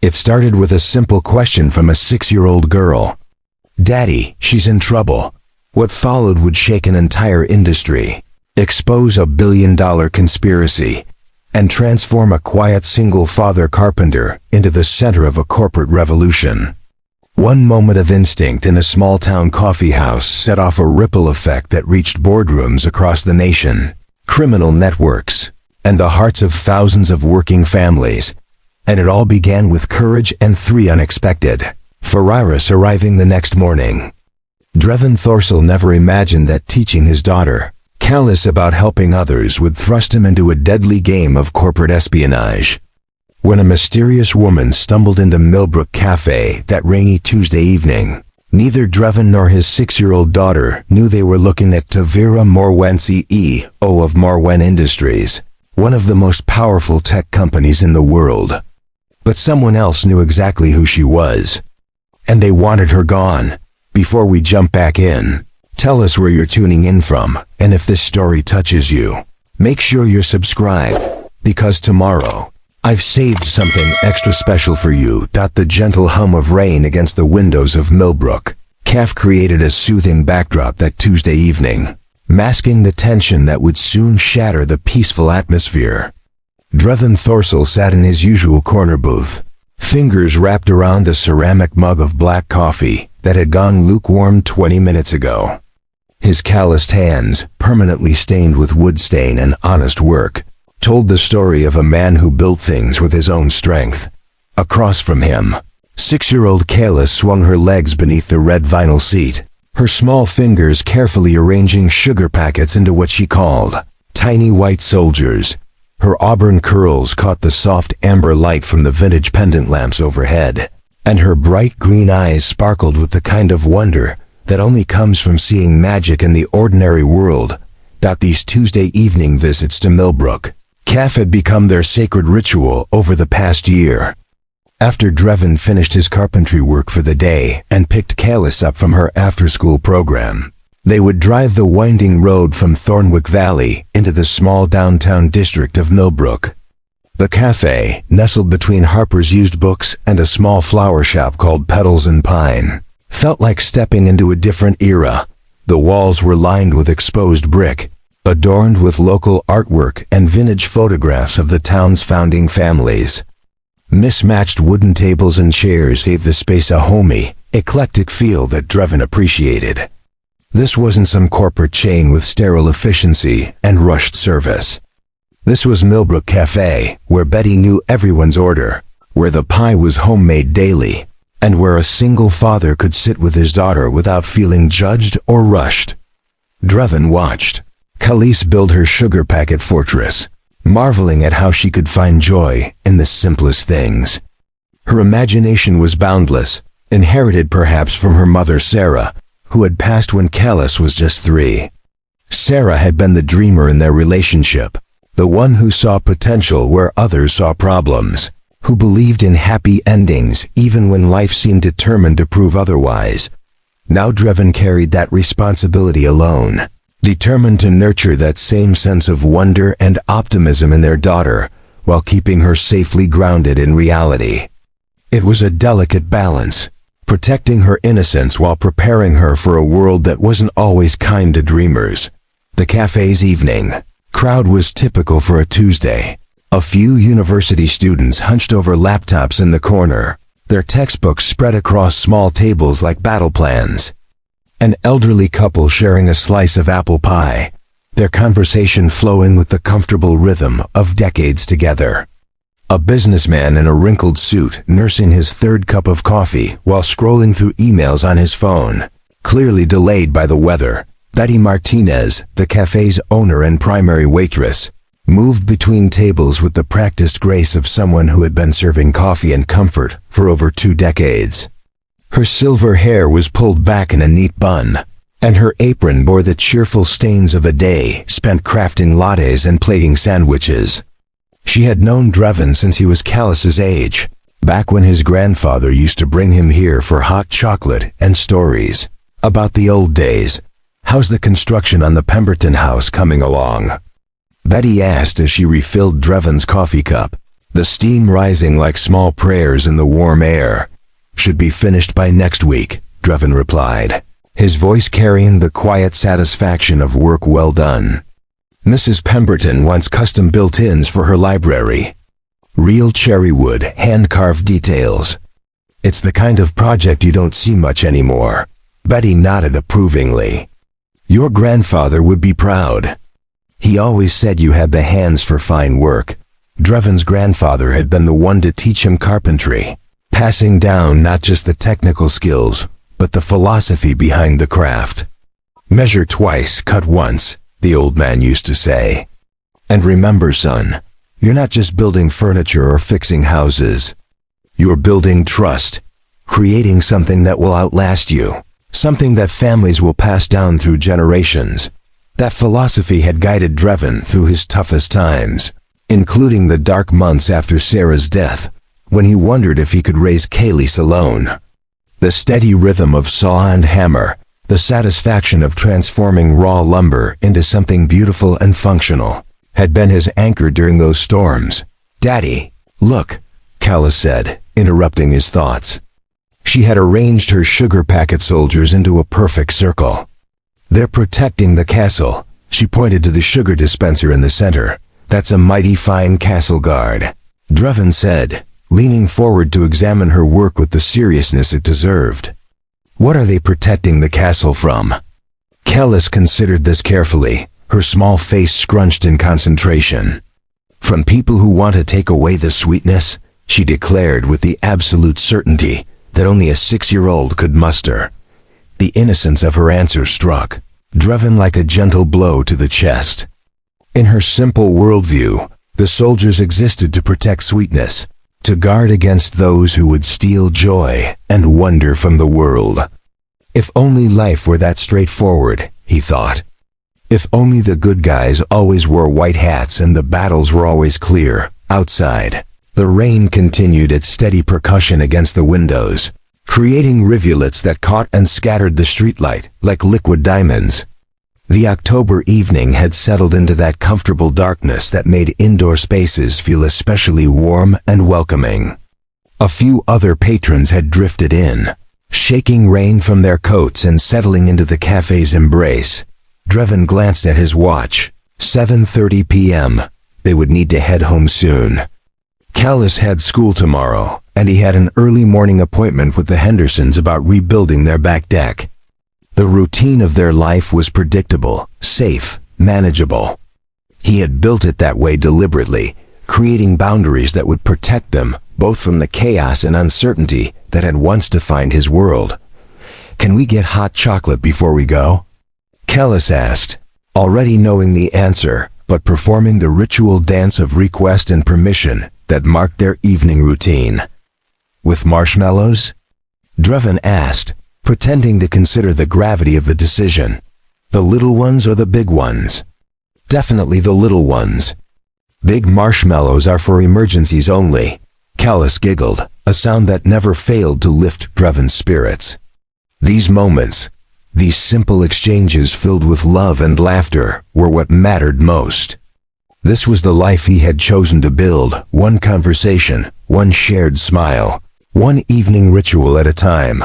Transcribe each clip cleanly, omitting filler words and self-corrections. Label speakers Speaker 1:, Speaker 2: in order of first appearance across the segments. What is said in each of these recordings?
Speaker 1: It started with a simple question from a 6-year-old girl. "Daddy, she's in trouble." What followed would shake an entire industry, expose a billion-dollar conspiracy, and transform a quiet single-father carpenter into the center of a corporate revolution. One moment of instinct in a small-town coffee house set off a ripple effect that reached boardrooms across the nation, criminal networks, and the hearts of thousands of working families. And it all began with courage and 3 unexpected Ferraris arriving the next morning. Drevin Thorsell never imagined that teaching his daughter, callous about helping others, would thrust him into a deadly game of corporate espionage. When a mysterious woman stumbled into Millbrook Cafe that rainy Tuesday evening, neither Drevin nor his 6-year-old daughter knew they were looking at Tavira Morwen, CEO of Morwen Industries, one of the most powerful tech companies in the world. But someone else knew exactly who she was, and they wanted her gone. Before we jump back in, tell us where you're tuning in from, and if this story touches you, make sure you're subscribed, because tomorrow, I've saved something extra special for you. The gentle hum of rain against the windows of Millbrook Cafe created a soothing backdrop that Tuesday evening, masking the tension that would soon shatter the peaceful atmosphere. Drevin Thorsell sat in his usual corner booth, fingers wrapped around a ceramic mug of black coffee that had gone lukewarm 20 minutes ago. His calloused hands, permanently stained with wood stain and honest work, told the story of a man who built things with his own strength. Across from him, 6-year-old Kayla swung her legs beneath the red vinyl seat, her small fingers carefully arranging sugar packets into what she called tiny white soldiers. Her auburn curls caught the soft amber light from the vintage pendant lamps overhead, and her bright green eyes sparkled with the kind of wonder that only comes from seeing magic in the ordinary world. These Tuesday evening visits to Millbrook Cafe had become their sacred ritual over the past year. After Drevin finished his carpentry work for the day and picked Kayla up from her after-school program, they would drive the winding road from Thornwick Valley into the small downtown district of Millbrook. The cafe, nestled between Harper's Used Books and a small flower shop called Petals and Pine, felt like stepping into a different era. The walls were lined with exposed brick, adorned with local artwork and vintage photographs of the town's founding families. Mismatched wooden tables and chairs gave the space a homey, eclectic feel that Drevin appreciated. This wasn't some corporate chain with sterile efficiency and rushed service. This was Millbrook Cafe, where Betty knew everyone's order, where the pie was homemade daily, and where a single father could sit with his daughter without feeling judged or rushed. Drevin watched Khalees build her sugar packet fortress, marveling at how she could find joy in the simplest things. Her imagination was boundless, inherited perhaps from her mother Sarah, who had passed when Kayla was just 3. Sarah had been the dreamer in their relationship, the one who saw potential where others saw problems, who believed in happy endings even when life seemed determined to prove otherwise. Now Drevin carried that responsibility alone, determined to nurture that same sense of wonder and optimism in their daughter while keeping her safely grounded in reality. It was a delicate balance, protecting her innocence while preparing her for a world that wasn't always kind to dreamers. The cafe's evening crowd was typical for a Tuesday. A few university students hunched over laptops in the corner, their textbooks spread across small tables like battle plans. An elderly couple sharing a slice of apple pie, their conversation flowing with the comfortable rhythm of decades together. A businessman in a wrinkled suit nursing his 3rd cup of coffee while scrolling through emails on his phone, clearly delayed by the weather. Betty Martinez, the cafe's owner and primary waitress, moved between tables with the practiced grace of someone who had been serving coffee and comfort for over 2 decades. Her silver hair was pulled back in a neat bun, and her apron bore the cheerful stains of a day spent crafting lattes and plating sandwiches. She had known Drevin since he was Callus's age, back when his grandfather used to bring him here for hot chocolate and stories about the old days. "How's the construction on the Pemberton house coming along?" Betty asked as she refilled Drevin's coffee cup. The steam rising like small prayers in the warm air. Should be finished by next week, Drevin replied, his voice carrying the quiet satisfaction of work well done. Mrs. Pemberton wants custom built-ins for her library. Real cherry wood, hand-carved details. It's the kind of project you don't see much anymore. Betty nodded approvingly. Your grandfather would be proud. He always said you had the hands for fine work. Drevin's grandfather had been the one to teach him carpentry, passing down not just the technical skills, but the philosophy behind the craft. Measure twice, cut once, the old man used to say. And remember, son, you're not just building furniture or fixing houses. You're building trust, creating something that will outlast you, something that families will pass down through generations. That philosophy had guided Drevin through his toughest times, including the dark months after Sarah's death, when he wondered if he could raise Kayleigh alone. The steady rhythm of saw and hammer, the satisfaction of transforming raw lumber into something beautiful and functional, had been his anchor during those storms. Daddy, look, Calla said, interrupting his thoughts. She had arranged her sugar packet soldiers into a perfect circle. They're protecting the castle. She pointed to the sugar dispenser in the center. That's a mighty fine castle guard, Drevin said, leaning forward to examine her work with the seriousness it deserved. What are they protecting the castle from? Kellis considered this carefully, her small face scrunched in concentration. From people who want to take away the sweetness, she declared with the absolute certainty that only a 6-year-old could muster. The innocence of her answer struck Drevin like a gentle blow to the chest. In her simple worldview, the soldiers existed to protect sweetness, to guard against those who would steal joy and wonder from the world. If only life were that straightforward, he thought. If only the good guys always wore white hats and the battles were always clear, outside. The rain continued its steady percussion against the windows, creating rivulets that caught and scattered the streetlight like liquid diamonds. The October evening had settled into that comfortable darkness that made indoor spaces feel especially warm and welcoming. A few other patrons had drifted in, shaking rain from their coats and settling into the cafe's embrace. Drevin glanced at his watch. 7:30 p.m. They would need to head home soon. Callis had school tomorrow, and he had an early morning appointment with the Hendersons about rebuilding their back deck. The routine of their life was predictable, safe, manageable. He had built it that way deliberately, creating boundaries that would protect them both from the chaos and uncertainty that had once defined his world. "Can we get hot chocolate before we go?" Kellis asked, already knowing the answer, but performing the ritual dance of request and permission that marked their evening routine. "With marshmallows?" Drevin asked, pretending to consider the gravity of the decision. "The little ones or the big ones?" "Definitely the little ones. Big marshmallows are for emergencies only." Callis giggled, a sound that never failed to lift Drevin's spirits. These moments, these simple exchanges filled with love and laughter, were what mattered most. This was the life he had chosen to build, one conversation, one shared smile, one evening ritual at a time.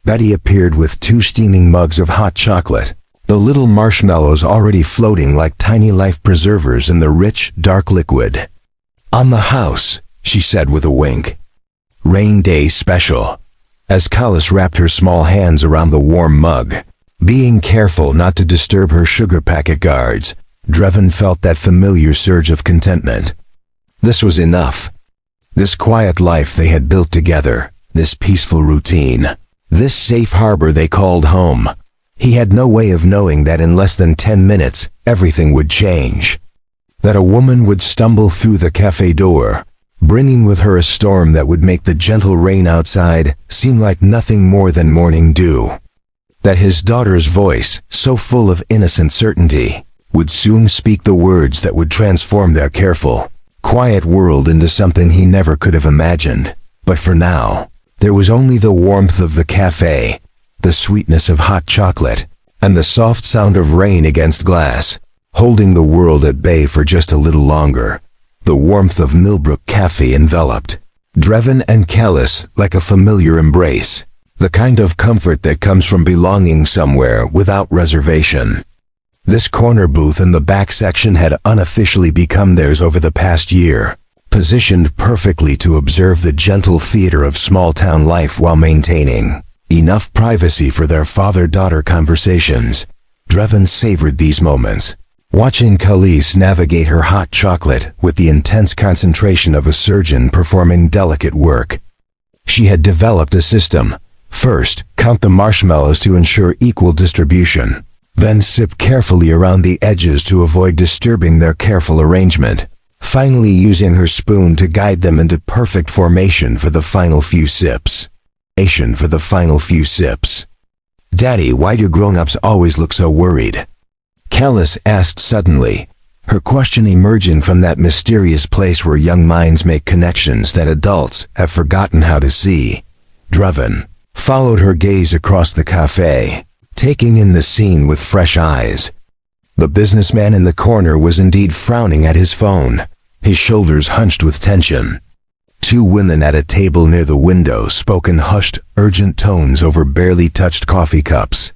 Speaker 1: Betty appeared with 2 steaming mugs of hot chocolate, the little marshmallows already floating like tiny life preservers in the rich, dark liquid. "On the house," she said with a wink. "Rain day special." As Callis wrapped her small hands around the warm mug, being careful not to disturb her sugar packet guards, Drevin felt that familiar surge of contentment. This was enough. This quiet life they had built together, this peaceful routine, this safe harbor they called home. He had no way of knowing that in less than 10 minutes, everything would change. That a woman would stumble through the cafe door, bringing with her a storm that would make the gentle rain outside seem like nothing more than morning dew. That his daughter's voice, so full of innocent certainty, would soon speak the words that would transform their careful, quiet world into something he never could have imagined. But for now, there was only the warmth of the cafe, the sweetness of hot chocolate, and the soft sound of rain against glass, holding the world at bay for just a little longer. The warmth of Millbrook Cafe enveloped Drevin and Kellis like a familiar embrace, the kind of comfort that comes from belonging somewhere without reservation. This corner booth in the back section had unofficially become theirs over the past year, positioned perfectly to observe the gentle theater of small-town life while maintaining enough privacy for their father-daughter conversations. Drevin savored these moments, watching Kellis navigate her hot chocolate with the intense concentration of a surgeon performing delicate work. She had developed a system. First, count the marshmallows to ensure equal distribution, then sip carefully around the edges to avoid disturbing their careful arrangement, finally using her spoon to guide them into perfect formation for the final few sips. "Daddy, why do grown-ups always look so worried?" Kellis asked suddenly, her question emerging from that mysterious place where young minds make connections that adults have forgotten how to see. Drevin followed her gaze across the cafe, taking in the scene with fresh eyes. The businessman in the corner was indeed frowning at his phone, his shoulders hunched with tension. Two women at a table near the window spoke in hushed, urgent tones over barely touched coffee cups.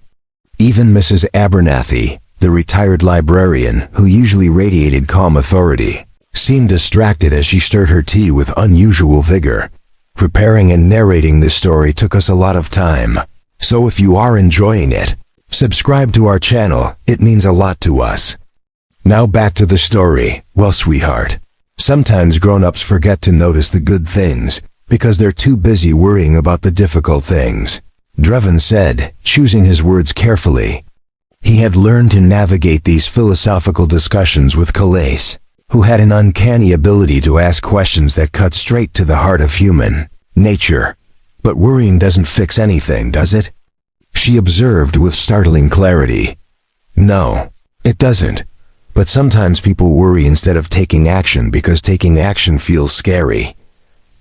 Speaker 1: Even Mrs. Abernathy, the retired librarian who usually radiated calm authority, seemed distracted as she stirred her tea with unusual vigor. Preparing and narrating this story took us a lot of time, so if you are enjoying it, subscribe to our channel, it means a lot to us. Now back to the story. Well, sweetheart, sometimes grown-ups forget to notice the good things because they're too busy worrying about the difficult things, Drevin said, choosing his words carefully. He had learned to navigate these philosophical discussions with Kellis, who had an uncanny ability to ask questions that cut straight to the heart of human nature. "But worrying doesn't fix anything, does it?" she observed with startling clarity. "No, it doesn't. But sometimes people worry instead of taking action because taking action feels scary."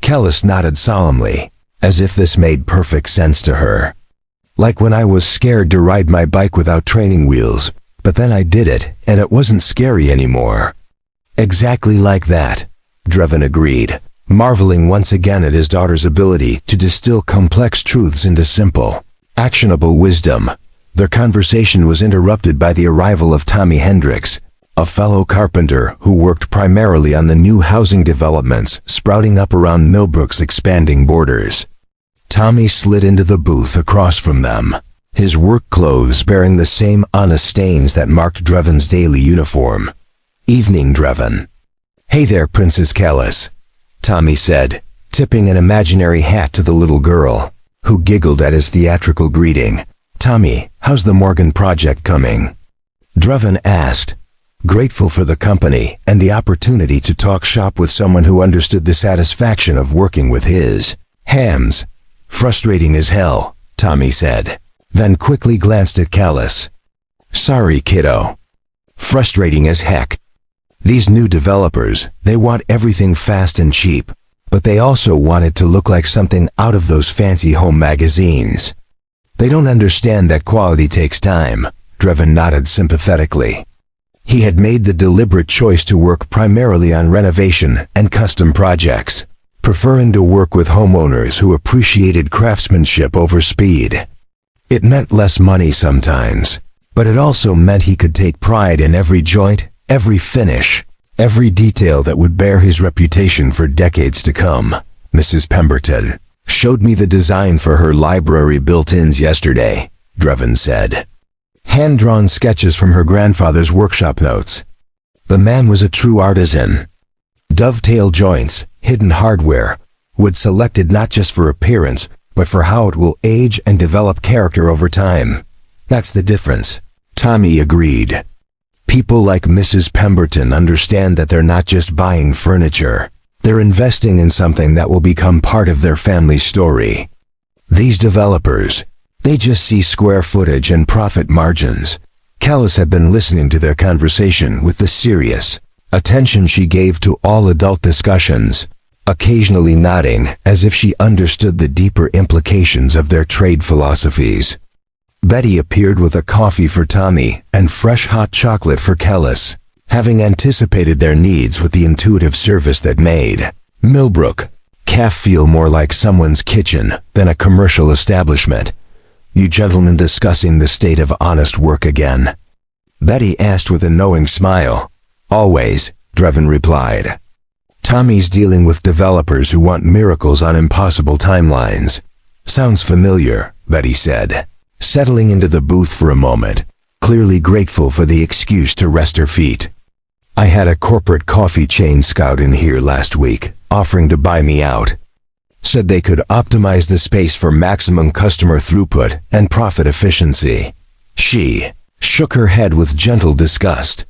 Speaker 1: Kellis nodded solemnly, as if this made perfect sense to her. "Like when I was scared to ride my bike without training wheels, but then I did it, and it wasn't scary anymore." "Exactly like that," Drevin agreed, marveling once again at his daughter's ability to distill complex truths into simple, actionable wisdom. Their conversation was interrupted by the arrival of Tommy Hendricks, a fellow carpenter who worked primarily on the new housing developments sprouting up around Millbrook's expanding borders. Tommy slid into the booth across from them, his work clothes bearing the same honest stains that marked Drevin's daily uniform. "Evening, Drevin." "Hey there, Princess Kellis," Tommy said, tipping an imaginary hat to the little girl, who giggled at his theatrical greeting. "Tommy, how's the Morgan project coming?" Drevin asked, grateful for the company and the opportunity to talk shop with someone who understood the satisfaction of working with his hams. "Frustrating as hell," Tommy said, then quickly glanced at Kellis. "Sorry, kiddo. Frustrating as heck. These new developers, they want everything fast and cheap, but they also want it to look like something out of those fancy home magazines. They don't understand that quality takes time." Drevin nodded sympathetically. He had made the deliberate choice to work primarily on renovation and custom projects, preferring to work with homeowners who appreciated craftsmanship over speed. It meant less money sometimes, but it also meant he could take pride in every joint, every finish, every detail that would bear his reputation for decades to come. "Mrs. Pemberton showed me the design for her library built-ins yesterday," Drevin said. Hand-drawn sketches from her grandfather's workshop notes. The man was a true artisan. Dovetail joints, hidden hardware, wood selected not just for appearance, but for how it will age and develop character over time. "That's the difference," Tommy agreed. "People like Mrs. Pemberton understand that they're not just buying furniture. They're investing in something that will become part of their family story. These developers, they just see square footage and profit margins." Kellis had been listening to their conversation with the serious attention she gave to all adult discussions, occasionally nodding as if she understood the deeper implications of their trade philosophies. Betty appeared with a coffee for Tommy and fresh hot chocolate for Kellis. having anticipated their needs with the intuitive service that made Millbrook Cafe feel more like someone's kitchen than a commercial establishment. "You gentlemen discussing the state of honest work again?" Betty asked with a knowing smile. "Always," Drevin replied. "Tommy's dealing with developers who want miracles on impossible timelines." "Sounds familiar," Betty said, settling into the booth for a moment, clearly grateful for the excuse to rest her feet. "I had a corporate coffee chain scout in here last week, offering to buy me out. Said they could optimize the space for maximum customer throughput and profit efficiency." She shook her head with gentle disgust.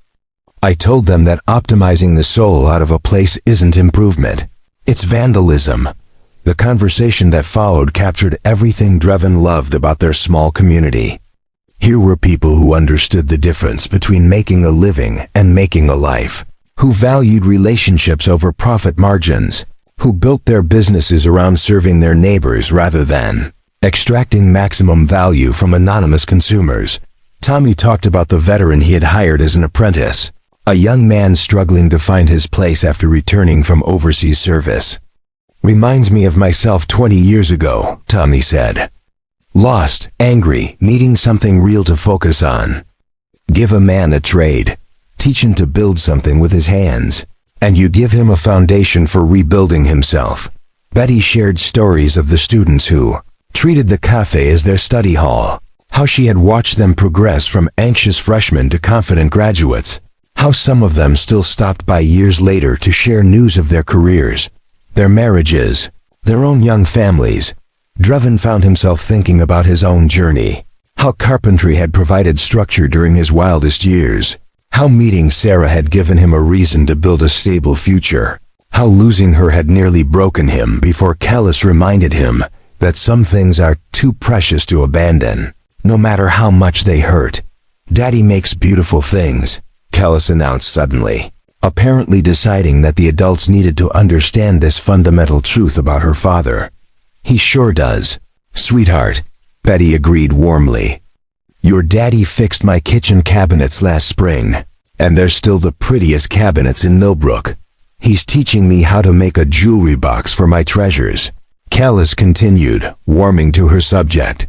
Speaker 1: "I told them that optimizing the soul out of a place isn't improvement. It's vandalism." The conversation that followed captured everything Drevin loved about their small community. Here were people who understood the difference between making a living and making a life, who valued relationships over profit margins, who built their businesses around serving their neighbors rather than extracting maximum value from anonymous consumers. Tommy talked about the veteran he had hired as an apprentice, a young man struggling to find his place after returning from overseas service. "Reminds me of myself 20 years ago," Tommy said. "Lost, angry, needing something real to focus on. Give a man a trade, teach him to build something with his hands, and you give him a foundation for rebuilding himself." Betty shared stories of the students who treated the cafe as their study hall, how she had watched them progress from anxious freshmen to confident graduates, how some of them still stopped by years later to share news of their careers, their marriages, their own young families. Drevin found himself thinking about his own journey, how carpentry had provided structure during his wildest years, how meeting Sarah had given him a reason to build a stable future, how losing her had nearly broken him before Callis reminded him that some things are too precious to abandon, no matter how much they hurt. "Daddy makes beautiful things," Callis announced suddenly, apparently deciding that the adults needed to understand this fundamental truth about her father. "He sure does, sweetheart," Betty agreed warmly. "Your daddy fixed my kitchen cabinets last spring, and they're still the prettiest cabinets in Millbrook. He's teaching me how to make a jewelry box for my treasures," Callis continued, warming to her subject.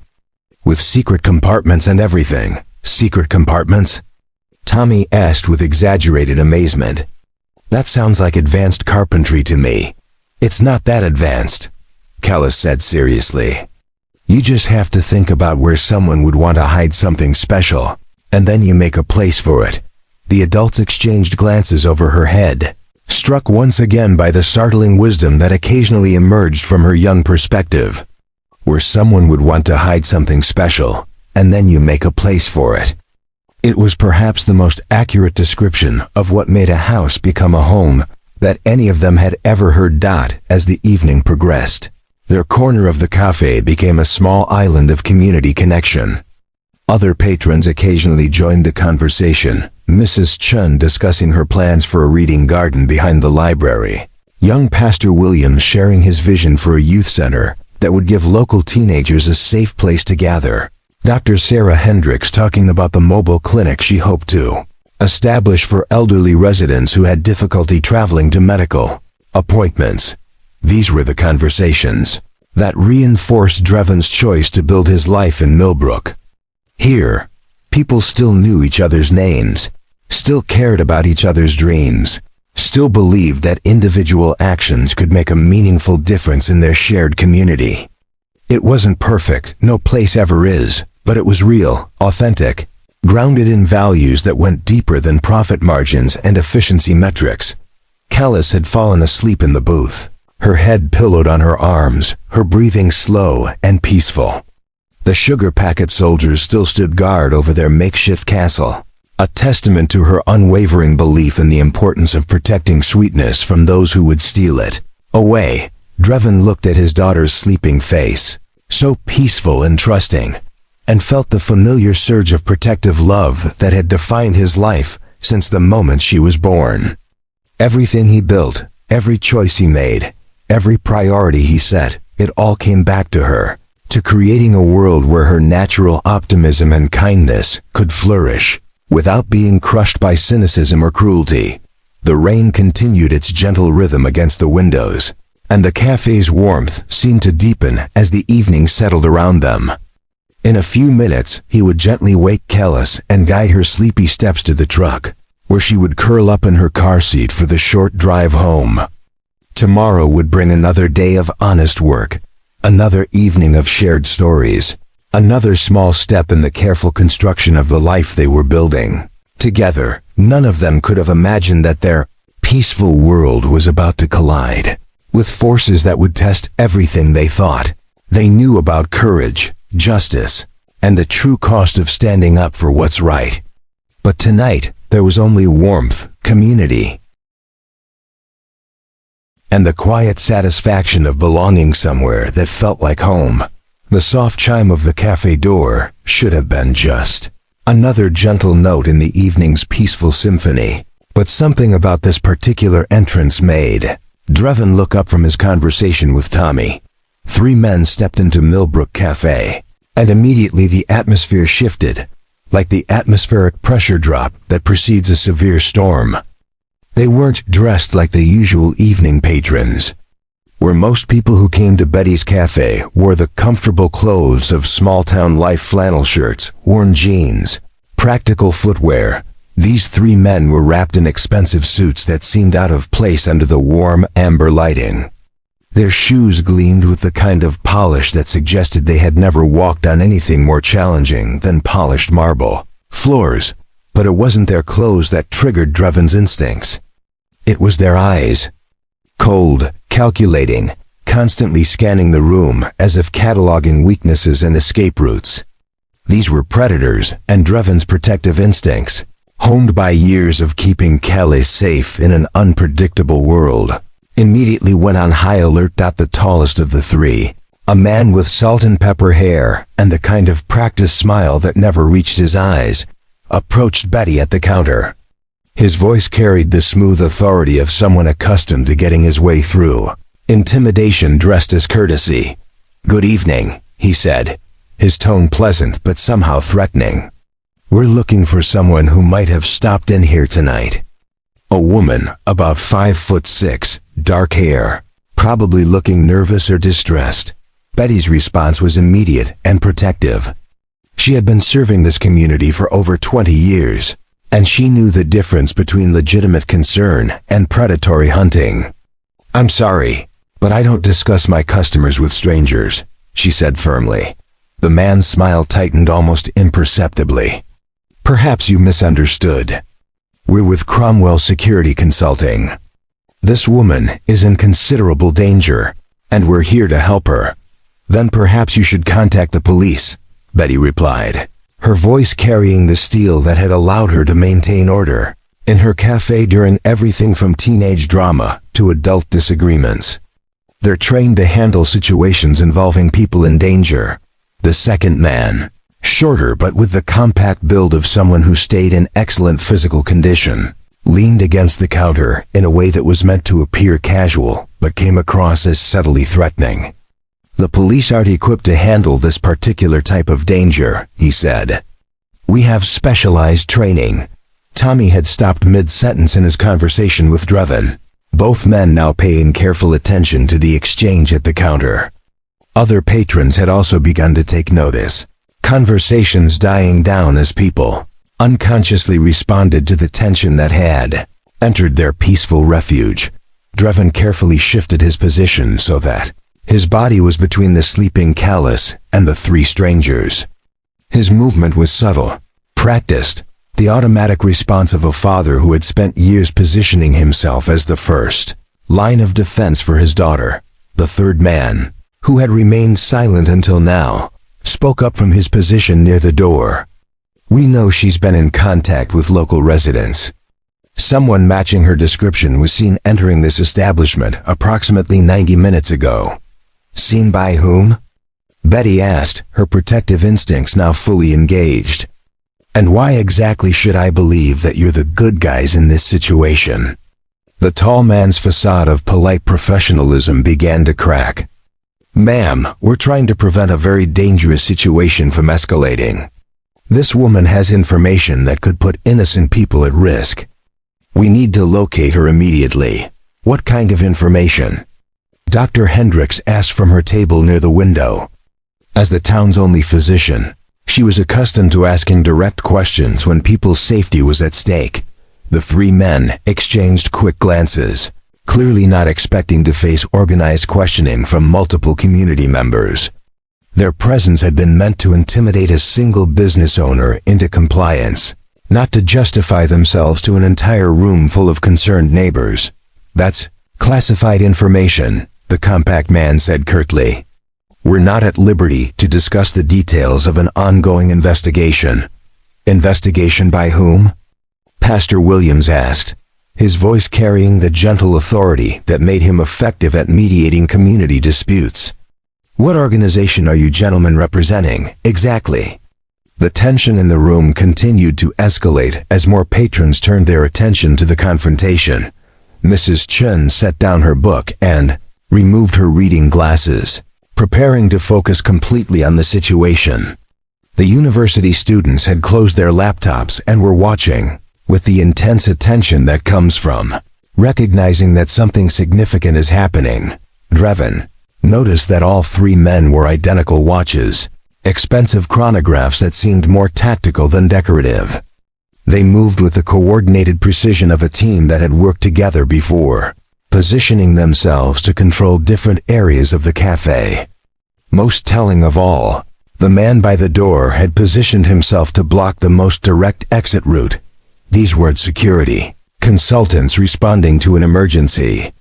Speaker 1: "With secret compartments and everything." "Secret compartments?" Tommy asked with exaggerated amazement. "That sounds like advanced carpentry to me." "It's not that advanced," Callis said seriously. "You just have to think about where someone would want to hide something special, and then you make a place for it." The adults exchanged glances over her head, struck once again by the startling wisdom that occasionally emerged from her young perspective. Where someone would want to hide something special, and then you make a place for it. It was perhaps the most accurate description of what made a house become a home that any of them had ever heard. As the evening progressed, their corner of the cafe became a small island of community connection. Other patrons occasionally joined the conversation, Mrs. Chun discussing her plans for a reading garden behind the library, young Pastor Williams sharing his vision for a youth center that would give local teenagers a safe place to gather, Dr. Sarah Hendricks talking about the mobile clinic she hoped to establish for elderly residents who had difficulty traveling to medical appointments. These were the conversations that reinforced Drevin's choice to build his life in Millbrook. Here, people still knew each other's names, still cared about each other's dreams, still believed that individual actions could make a meaningful difference in their shared community. It wasn't perfect, no place ever is, but it was real, authentic, grounded in values that went deeper than profit margins and efficiency metrics. Callis had fallen asleep in the booth, her head pillowed on her arms, her breathing slow and peaceful. The sugar packet soldiers still stood guard over their makeshift castle, a testament to her unwavering belief in the importance of protecting sweetness from those who would steal it away. Drevin looked at his daughter's sleeping face, so peaceful and trusting, and felt the familiar surge of protective love that had defined his life since the moment she was born. Everything he built, every choice he made, every priority he set, it all came back to her, to creating a world where her natural optimism and kindness could flourish. without being crushed by cynicism or cruelty. The rain continued its gentle rhythm against the windows, and the cafe's warmth seemed to deepen as the evening settled around them. In a few minutes, he would gently wake Kellis and guide her sleepy steps to the truck, where she would curl up in her car seat for the short drive home. Tomorrow would bring another day of honest work, another evening of shared stories, another small step in the careful construction of the life they were building. Together, none of them could have imagined that their peaceful world was about to collide with forces that would test everything they thought they knew about courage, justice, and the true cost of standing up for what's right. But tonight, there was only warmth, community, and the quiet satisfaction of belonging somewhere that felt like home. The soft chime of the cafe door should have been just another gentle note in the evening's peaceful symphony, but something about this particular entrance made Drevin look up from his conversation with Tommy. 3 men stepped into Millbrook Cafe, and immediately the atmosphere shifted, like the atmospheric pressure drop that precedes a severe storm. They weren't dressed like the usual evening patrons, where most people who came to Betty's Cafe wore the comfortable clothes of small-town life: flannel shirts, worn jeans, practical footwear. These 3 men were wrapped in expensive suits that seemed out of place under the warm amber lighting. Their shoes gleamed with the kind of polish that suggested they had never walked on anything more challenging than polished marble floors, but it wasn't their clothes that triggered Drevin's instincts. It was their eyes. Cold, calculating, constantly scanning the room as if cataloging weaknesses and escape routes. These were predators, and Drevin's protective instincts, honed by years of keeping Calais safe in an unpredictable world, immediately went on high alert. The tallest of the 3, a man with salt and pepper hair and the kind of practiced smile that never reached his eyes, approached Betty at the counter. His voice carried the smooth authority of someone accustomed to getting his way through intimidation dressed as courtesy. "Good evening," he said, his tone pleasant but somehow threatening. "We're looking for someone who might have stopped in here tonight." A woman, about 5'6", dark hair, probably looking nervous or distressed. Betty's response was immediate and protective. She had been serving this community for over 20 years, and she knew the difference between legitimate concern and predatory hunting. "I'm sorry, but I don't discuss my customers with strangers," she said firmly. The man's smile tightened almost imperceptibly. "Perhaps you misunderstood. We're with Cromwell Security Consulting. This woman is in considerable danger, and we're here to help her." "Then perhaps you should contact the police," Betty replied, her voice carrying the steel that had allowed her to maintain order in her cafe during everything from teenage drama to adult disagreements. "They're trained to handle situations involving people in danger." The second man, shorter but with the compact build of someone who stayed in excellent physical condition, leaned against the counter in a way that was meant to appear casual but came across as subtly threatening. "The police aren't equipped to handle this particular type of danger," he said. "We have specialized training." Tommy had stopped mid-sentence in his conversation with Drevin, both men now paying careful attention to the exchange at the counter. Other patrons had also begun to take notice, conversations dying down as people unconsciously responded to the tension that had entered their peaceful refuge. Drevin carefully shifted his position so that his body was between the sleeping Callis and the 3 strangers. His movement was subtle, practiced, the automatic response of a father who had spent years positioning himself as the first line of defense for his daughter. The third man, who had remained silent until now, spoke up from his position near the door. "We know she's been in contact with local residents. Someone matching her description was seen entering this establishment approximately 90 minutes ago." "Seen by whom?" Betty asked, her protective instincts now fully engaged. "And why exactly should I believe that you're the good guys in this situation?" The tall man's facade of polite professionalism began to crack. "Ma'am, we're trying to prevent a very dangerous situation from escalating." This woman has information that could put innocent people at risk. We need to locate her immediately. What kind of information? Dr. Hendricks asked from her table near the window. As the town's only physician, she was accustomed to asking direct questions when people's safety was at stake. The three men exchanged quick glances, clearly not expecting to face organized questioning from multiple community members. Their presence had been meant to intimidate a single business owner into compliance, not to justify themselves to an entire room full of concerned neighbors. "That's classified information," the compact man said curtly. "We're not at liberty to discuss the details of an ongoing investigation." "Investigation by whom?" Pastor Williams asked, his voice carrying the gentle authority that made him effective at mediating community disputes. "What organization are you gentlemen representing, exactly?" The tension in the room continued to escalate as more patrons turned their attention to the confrontation. Mrs. Chen set down her book and removed her reading glasses, preparing to focus completely on the situation. The university students had closed their laptops and were watching, with the intense attention that comes from recognizing that something significant is happening. Drevin noticed that all three men wore identical watches, expensive chronographs that seemed more tactical than decorative. They moved with the coordinated precision of a team that had worked together before, positioning themselves to control different areas of the cafe. Most telling of all, the man by the door had positioned himself to block the most direct exit route. These weren't security consultants responding to an emergency.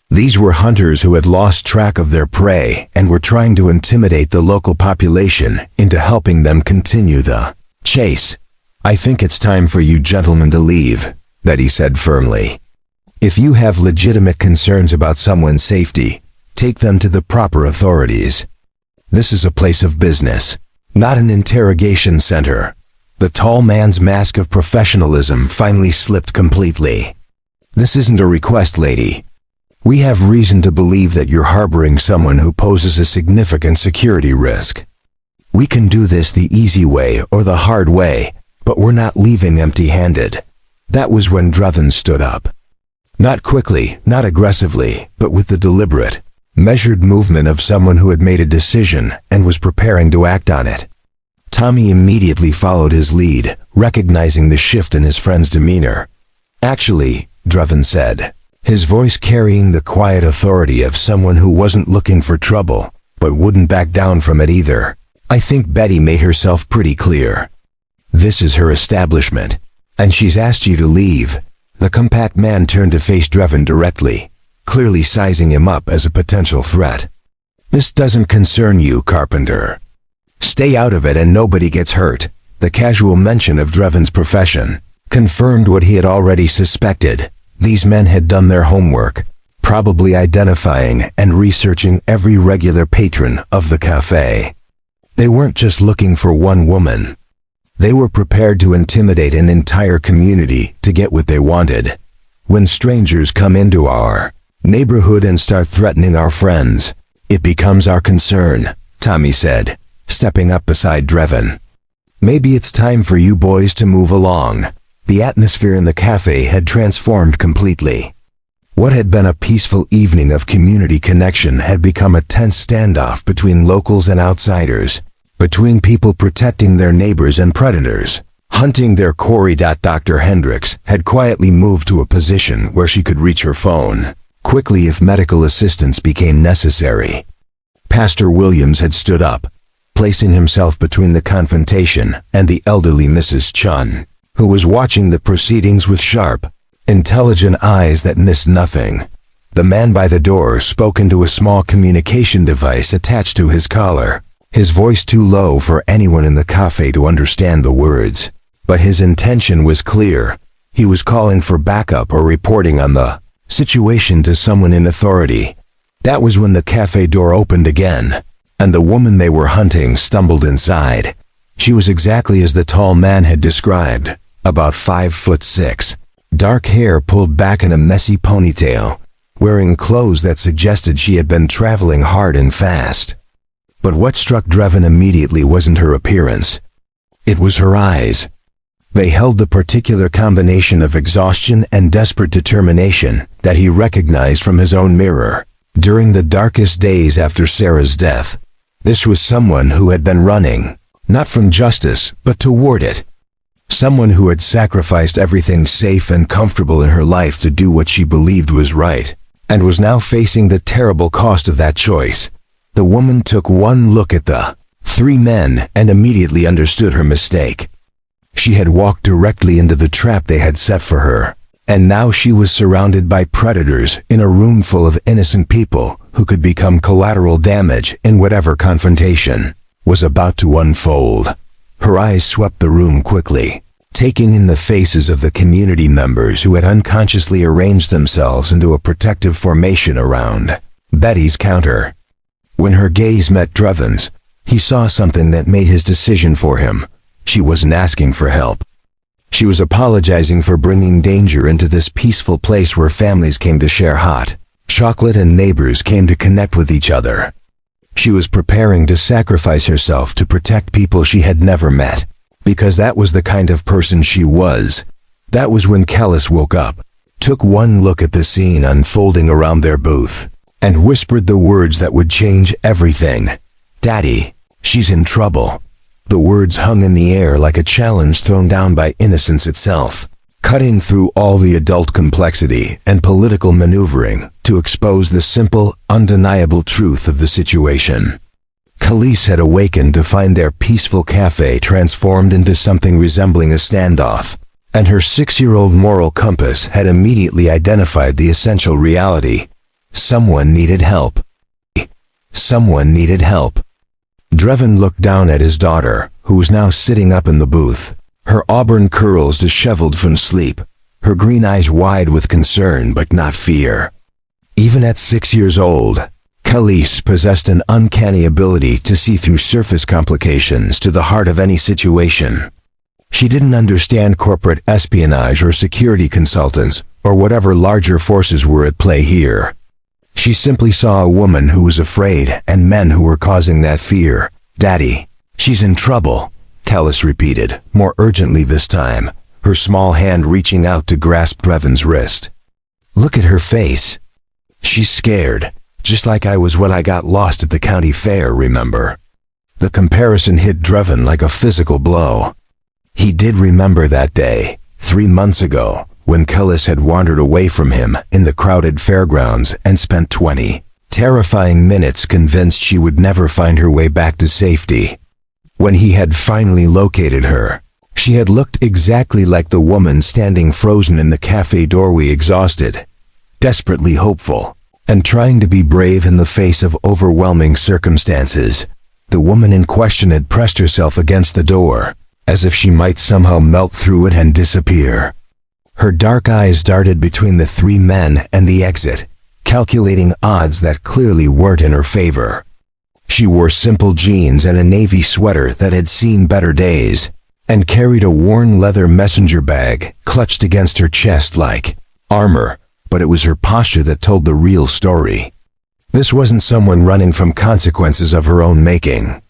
Speaker 1: These were hunters who had lost track of their prey and were trying to intimidate the local population into helping them continue the chase. "I think it's time for you gentlemen to leave," Betty said firmly. "If you have legitimate concerns about someone's safety, take them to the proper authorities. This is a place of business, not an interrogation center." The tall man's mask of professionalism finally slipped completely. "This isn't a request, lady. We have reason to believe that you're harboring someone who poses a significant security risk. We can do this the easy way or the hard way, but we're not leaving empty-handed." That was when Drevin stood up. Not quickly, not aggressively, but with the deliberate, measured movement of someone who had made a decision and was preparing to act on it. Tommy immediately followed his lead, recognizing the shift in his friend's demeanor. "Actually," Drevin said, his voice carrying the quiet authority of someone who wasn't looking for trouble, but wouldn't back down from it either, "I think Betty made herself pretty clear. This is her establishment, and she's asked you to leave." The compact man turned to face Drevin directly, clearly sizing him up as a potential threat. "This doesn't concern you, Carpenter. Stay out of it and nobody gets hurt." The casual mention of Drevin's profession confirmed what he had already suspected. These men had done their homework, probably identifying and researching every regular patron of the cafe. They weren't just looking for one woman. They were prepared to intimidate an entire community to get what they wanted. "When strangers come into our neighborhood and start threatening our friends, it becomes our concern," Tommy said, stepping up beside Drevin. "Maybe it's time for you boys to move along." The atmosphere in the cafe had transformed completely. What had been a peaceful evening of community connection had become a tense standoff between locals and outsiders, between people protecting their neighbors and predators, hunting their quarry. Dr. Hendricks had quietly moved to a position where she could reach her phone quickly if medical assistance became necessary. Pastor Williams had stood up, placing himself between the confrontation and the elderly Mrs. Chun, who was watching the proceedings with sharp, intelligent eyes that missed nothing. The man by the door spoke into a small communication device attached to his collar, his voice too low for anyone in the cafe to understand the words. But his intention was clear. He was calling for backup or reporting on the situation to someone in authority. That was when the cafe door opened again, and the woman they were hunting stumbled inside. She was exactly as the tall man had described, about 5'6", dark hair pulled back in a messy ponytail, wearing clothes that suggested she had been traveling hard and fast. But what struck Drevin immediately wasn't her appearance. It was her eyes. They held the particular combination of exhaustion and desperate determination that he recognized from his own mirror. During the darkest days after Sarah's death, this was someone who had been running, not from justice, but toward it. Someone who had sacrificed everything safe and comfortable in her life to do what she believed was right, and was now facing the terrible cost of that choice. The woman took one look at the three men and immediately understood her mistake. She had walked directly into the trap they had set for her, and now she was surrounded by predators in a room full of innocent people who could become collateral damage in whatever confrontation was about to unfold. Her eyes swept the room quickly, taking in the faces of the community members who had unconsciously arranged themselves into a protective formation around Betty's counter. When her gaze met Dreven's, he saw something that made his decision for him. She wasn't asking for help. She was apologizing for bringing danger into this peaceful place where families came to share hot chocolate and neighbors came to connect with each other. She was preparing to sacrifice herself to protect people she had never met, because that was the kind of person she was. That was when Kellis woke up, took one look at the scene unfolding around their booth, and whispered the words that would change everything. "Daddy, she's in trouble." The words hung in the air like a challenge thrown down by innocence itself, cutting through all the adult complexity and political maneuvering to expose the simple, undeniable truth of the situation. Kellis had awakened to find their peaceful cafe transformed into something resembling a standoff, and her 6-year-old moral compass had immediately identified the essential reality. Someone needed help. Someone needed help. Dreven looked down at his daughter, who was now sitting up in the booth, her auburn curls disheveled from sleep, her green eyes wide with concern but not fear. Even at 6 years old, Kellis possessed an uncanny ability to see through surface complications to the heart of any situation. She didn't understand corporate espionage or security consultants or whatever larger forces were at play here. She simply saw a woman who was afraid and men who were causing that fear. "Daddy, she's in trouble," Kellis repeated, more urgently this time, her small hand reaching out to grasp Dreven's wrist. "Look at her face. She's scared, just like I was when I got lost at the county fair, remember?" The comparison hit Dreven like a physical blow. He did remember that day, 3 months ago, when Kellis had wandered away from him in the crowded fairgrounds and spent 20 terrifying minutes convinced she would never find her way back to safety. When he had finally located her, she had looked exactly like the woman standing frozen in the cafe doorway, exhausted, desperately hopeful, and trying to be brave in the face of overwhelming circumstances. The woman in question had pressed herself against the door, as if she might somehow melt through it and disappear. Her dark eyes darted between the 3 men and the exit, calculating odds that clearly weren't in her favor. She wore simple jeans and a navy sweater that had seen better days, and carried a worn leather messenger bag clutched against her chest like armor, but it was her posture that told the real story. This wasn't someone running from consequences of her own making.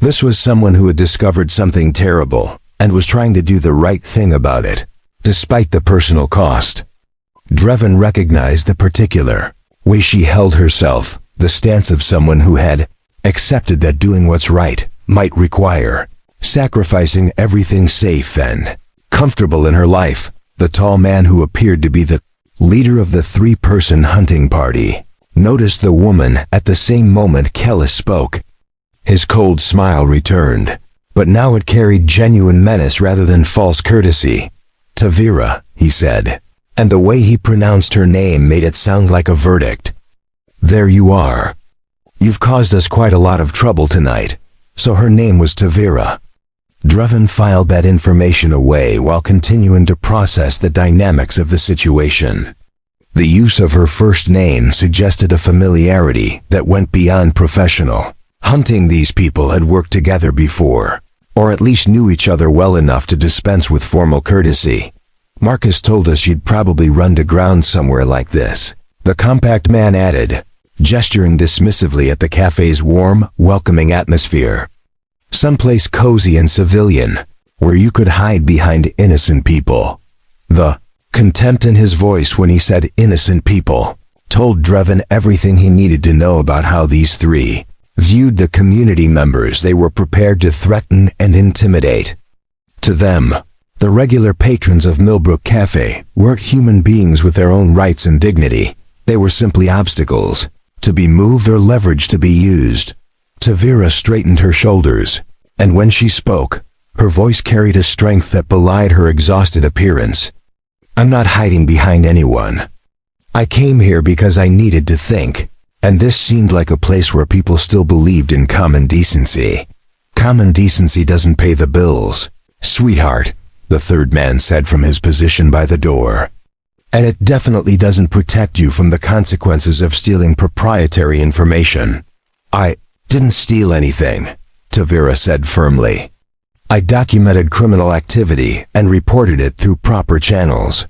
Speaker 1: This was someone who had discovered something terrible and was trying to do the right thing about it, despite the personal cost. Dreven recognized the particular way she held herself, the stance of someone who had accepted that doing what's right might require sacrificing everything safe and comfortable in her life. The tall man who appeared to be the leader of the 3-person hunting party noticed the woman at the same moment Kellis spoke. His cold smile returned, but now it carried genuine menace rather than false courtesy. "Tavira," he said, and the way he pronounced her name made it sound like a verdict. "There you are. You've caused us quite a lot of trouble tonight." So her name was Tavira. Dreven filed that information away while continuing to process the dynamics of the situation. The use of her first name suggested a familiarity that went beyond professional. Hunting these people had worked together before, or at least knew each other well enough to dispense with formal courtesy. "Marcus told us you'd probably run to ground somewhere like this," the compact man added, gesturing dismissively at the cafe's warm, welcoming atmosphere. "Someplace cozy and civilian, where you could hide behind innocent people. The contempt in his voice when he said innocent people told Drevin everything he needed to know about how these three viewed the community members they were prepared to threaten and intimidate. To them, the regular patrons of Millbrook Cafe weren't human beings with their own rights and dignity. They were simply obstacles, to be moved or leveraged to be used. Tavira straightened her shoulders, and when she spoke, her voice carried a strength that belied her exhausted appearance. I'm not hiding behind anyone. I came here because I needed to think, and this seemed like a place where people still believed in common decency. Common decency doesn't pay the bills, sweetheart, the third man said from his position by the door. And it definitely doesn't protect you from the consequences of stealing proprietary information. I didn't steal anything, Tavira said firmly. I documented criminal activity and reported it through proper channels.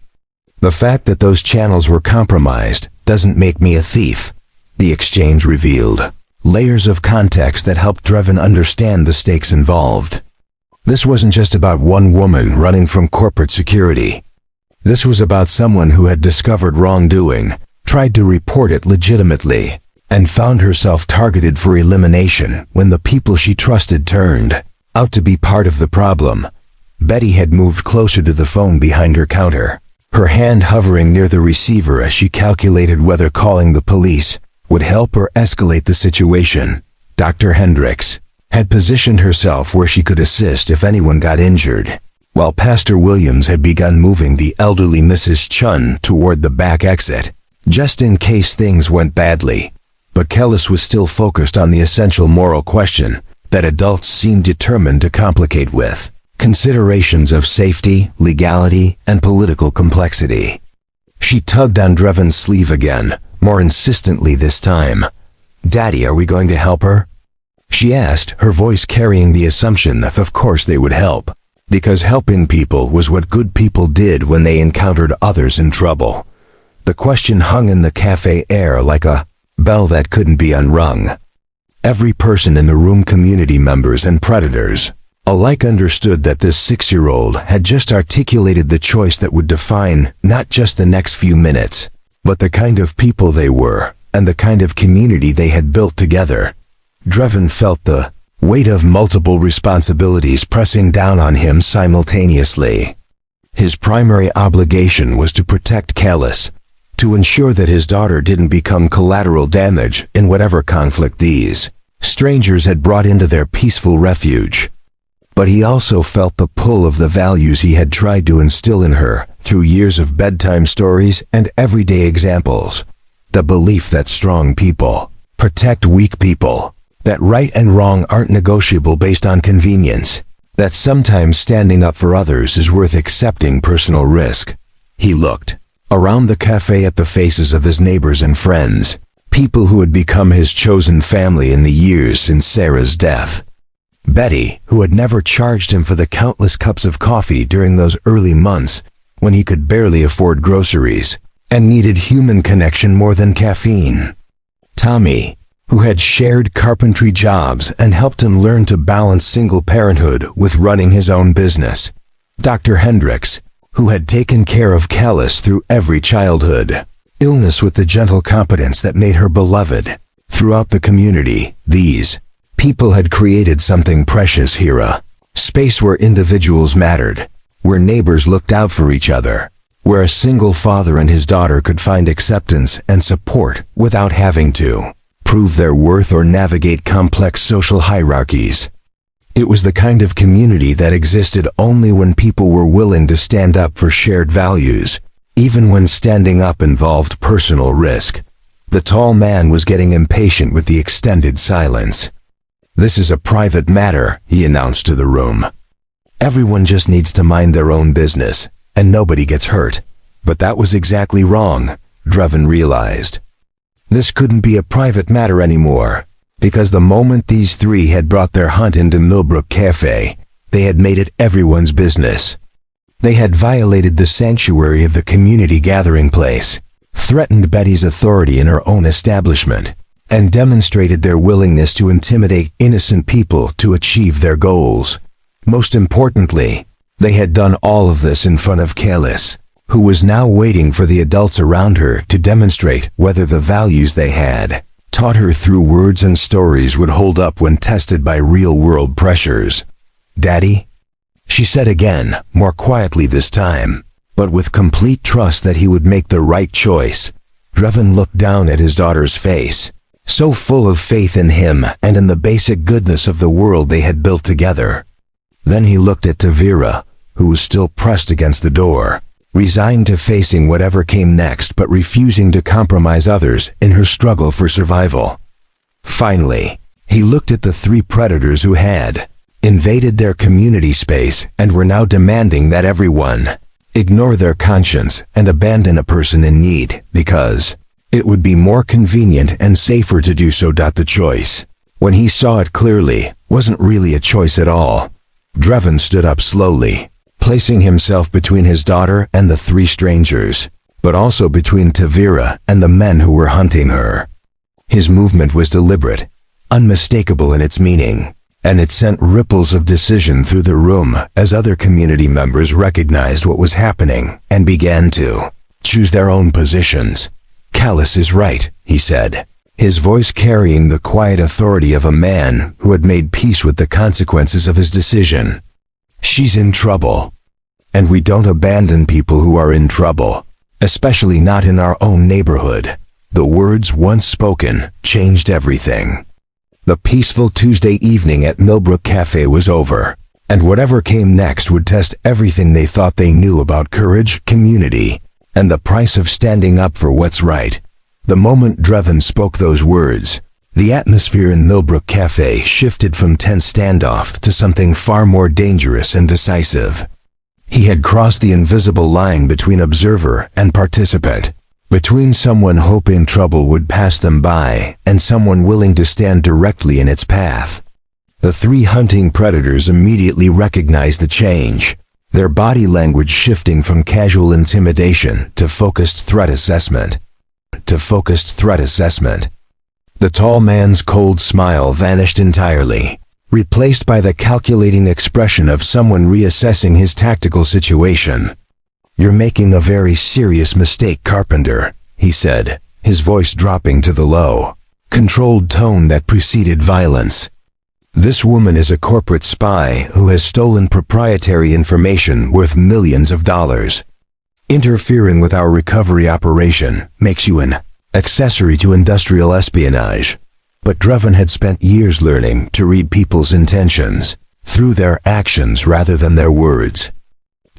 Speaker 1: The fact that those channels were compromised doesn't make me a thief, the exchange revealed, layers of context that helped Drevin understand the stakes involved. This wasn't just about one woman running from corporate security. This was about someone who had discovered wrongdoing, tried to report it legitimately, and found herself targeted for elimination when the people she trusted turned out to be part of the problem. Betty had moved closer to the phone behind her counter, her hand hovering near the receiver as she calculated whether calling the police would help or escalate the situation. Dr. Hendricks had positioned herself where she could assist if anyone got injured, while Pastor Williams had begun moving the elderly Mrs. Chun toward the back exit, just in case things went badly. But Kellis was still focused on the essential moral question that adults seemed determined to complicate with considerations of safety, legality, and political complexity. She tugged on Drevin's sleeve again, more insistently this time. Daddy, are we going to help her? She asked, her voice carrying the assumption that of course they would help, because helping people was what good people did when they encountered others in trouble. The question hung in the cafe air like a bell that couldn't be unrung. Every person in the room, community members and predators, alike understood that this 6-year-old had just articulated the choice that would define not just the next few minutes, but the kind of people they were and the kind of community they had built together. Drevin felt the weight of multiple responsibilities pressing down on him simultaneously. His primary obligation was to protect Kellis, to ensure that his daughter didn't become collateral damage in whatever conflict these strangers had brought into their peaceful refuge. But he also felt the pull of the values he had tried to instill in her through years of bedtime stories and everyday examples. The belief that strong people protect weak people, that right and wrong aren't negotiable based on convenience, that sometimes standing up for others is worth accepting personal risk. He looked around the cafe at the faces of his neighbors and friends, people who had become his chosen family in the years since Sarah's death. Betty, who had never charged him for the countless cups of coffee during those early months when he could barely afford groceries and needed human connection more than caffeine. Tommy, who had shared carpentry jobs and helped him learn to balance single parenthood with running his own business. Dr. Hendricks, who had taken care of Kellis through every childhood illness with the gentle competence that made her beloved. Throughout the community, these people had created something precious here, a space where individuals mattered, where neighbors looked out for each other, where a single father and his daughter could find acceptance and support without having to prove their worth or navigate complex social hierarchies. It was the kind of community that existed only when people were willing to stand up for shared values, even when standing up involved personal risk. The tall man was getting impatient with the extended silence. "This is a private matter," he announced to the room. "Everyone just needs to mind their own business, and nobody gets hurt." But that was exactly wrong, Drevin realized. This couldn't be a private matter anymore, because the moment these three had brought their hunt into Millbrook Cafe, they had made it everyone's business. They had violated the sanctuary of the community gathering place, threatened Betty's authority in her own establishment, and demonstrated their willingness to intimidate innocent people to achieve their goals. Most importantly, they had done all of this in front of Kalis, who was now waiting for the adults around her to demonstrate whether the values they had taught her through words and stories would hold up when tested by real-world pressures. "Daddy?" she said again, more quietly this time, but with complete trust that he would make the right choice. Drevin looked down at his daughter's face, so full of faith in him and in the basic goodness of the world they had built together. Then he looked at Tavira, who was still pressed against the door, resigned to facing whatever came next but refusing to compromise others in her struggle for survival. Finally, he looked at the three predators who had invaded their community space and were now demanding that everyone ignore their conscience and abandon a person in need because it would be more convenient and safer to do so. The choice, when he saw it clearly, wasn't really a choice at all. Drevin stood up slowly, placing himself between his daughter and the three strangers, but also between Tavira and the men who were hunting her. His movement was deliberate, unmistakable in its meaning, and it sent ripples of decision through the room as other community members recognized what was happening and began to choose their own positions. "Kalis is right," he said, his voice carrying the quiet authority of a man who had made peace with the consequences of his decision. "She's in trouble. And we don't abandon people who are in trouble, especially not in our own neighborhood." The words once spoken changed everything. The peaceful Tuesday evening at Millbrook Cafe was over, and whatever came next would test everything they thought they knew about courage, community, and the price of standing up for what's right. The moment Drevin spoke those words, the atmosphere in Millbrook Cafe shifted from tense standoff to something far more dangerous and decisive. He had crossed the invisible line between observer and participant, between someone hoping trouble would pass them by and someone willing to stand directly in its path. The three hunting predators immediately recognized the change, their body language shifting from casual intimidation to focused threat assessment. The tall man's cold smile vanished entirely, replaced by the calculating expression of someone reassessing his tactical situation. "You're making a very serious mistake, Carpenter," he said, his voice dropping to the low, controlled tone that preceded violence. "This woman is a corporate spy who has stolen proprietary information worth millions of dollars. Interfering with our recovery operation makes you an accessory to industrial espionage." But Drevin had spent years learning to read people's intentions through their actions rather than their words.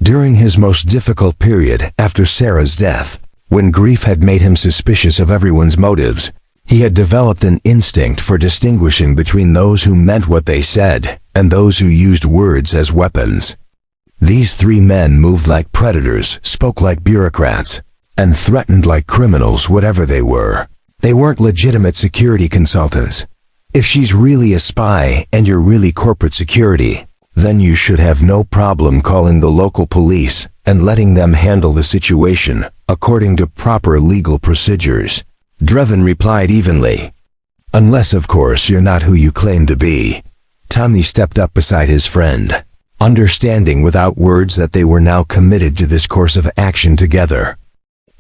Speaker 1: During his most difficult period after Sarah's death, when grief had made him suspicious of everyone's motives, he had developed an instinct for distinguishing between those who meant what they said and those who used words as weapons. These three men moved like predators, spoke like bureaucrats, and threatened like criminals, whatever they were. They weren't legitimate security consultants. If she's really a spy and you're really corporate security, then you should have no problem calling the local police and letting them handle the situation according to proper legal procedures. Drevin replied evenly. "Unless, of course, you're not who you claim to be." Tommy stepped up beside his friend, understanding without words that they were now committed to this course of action together.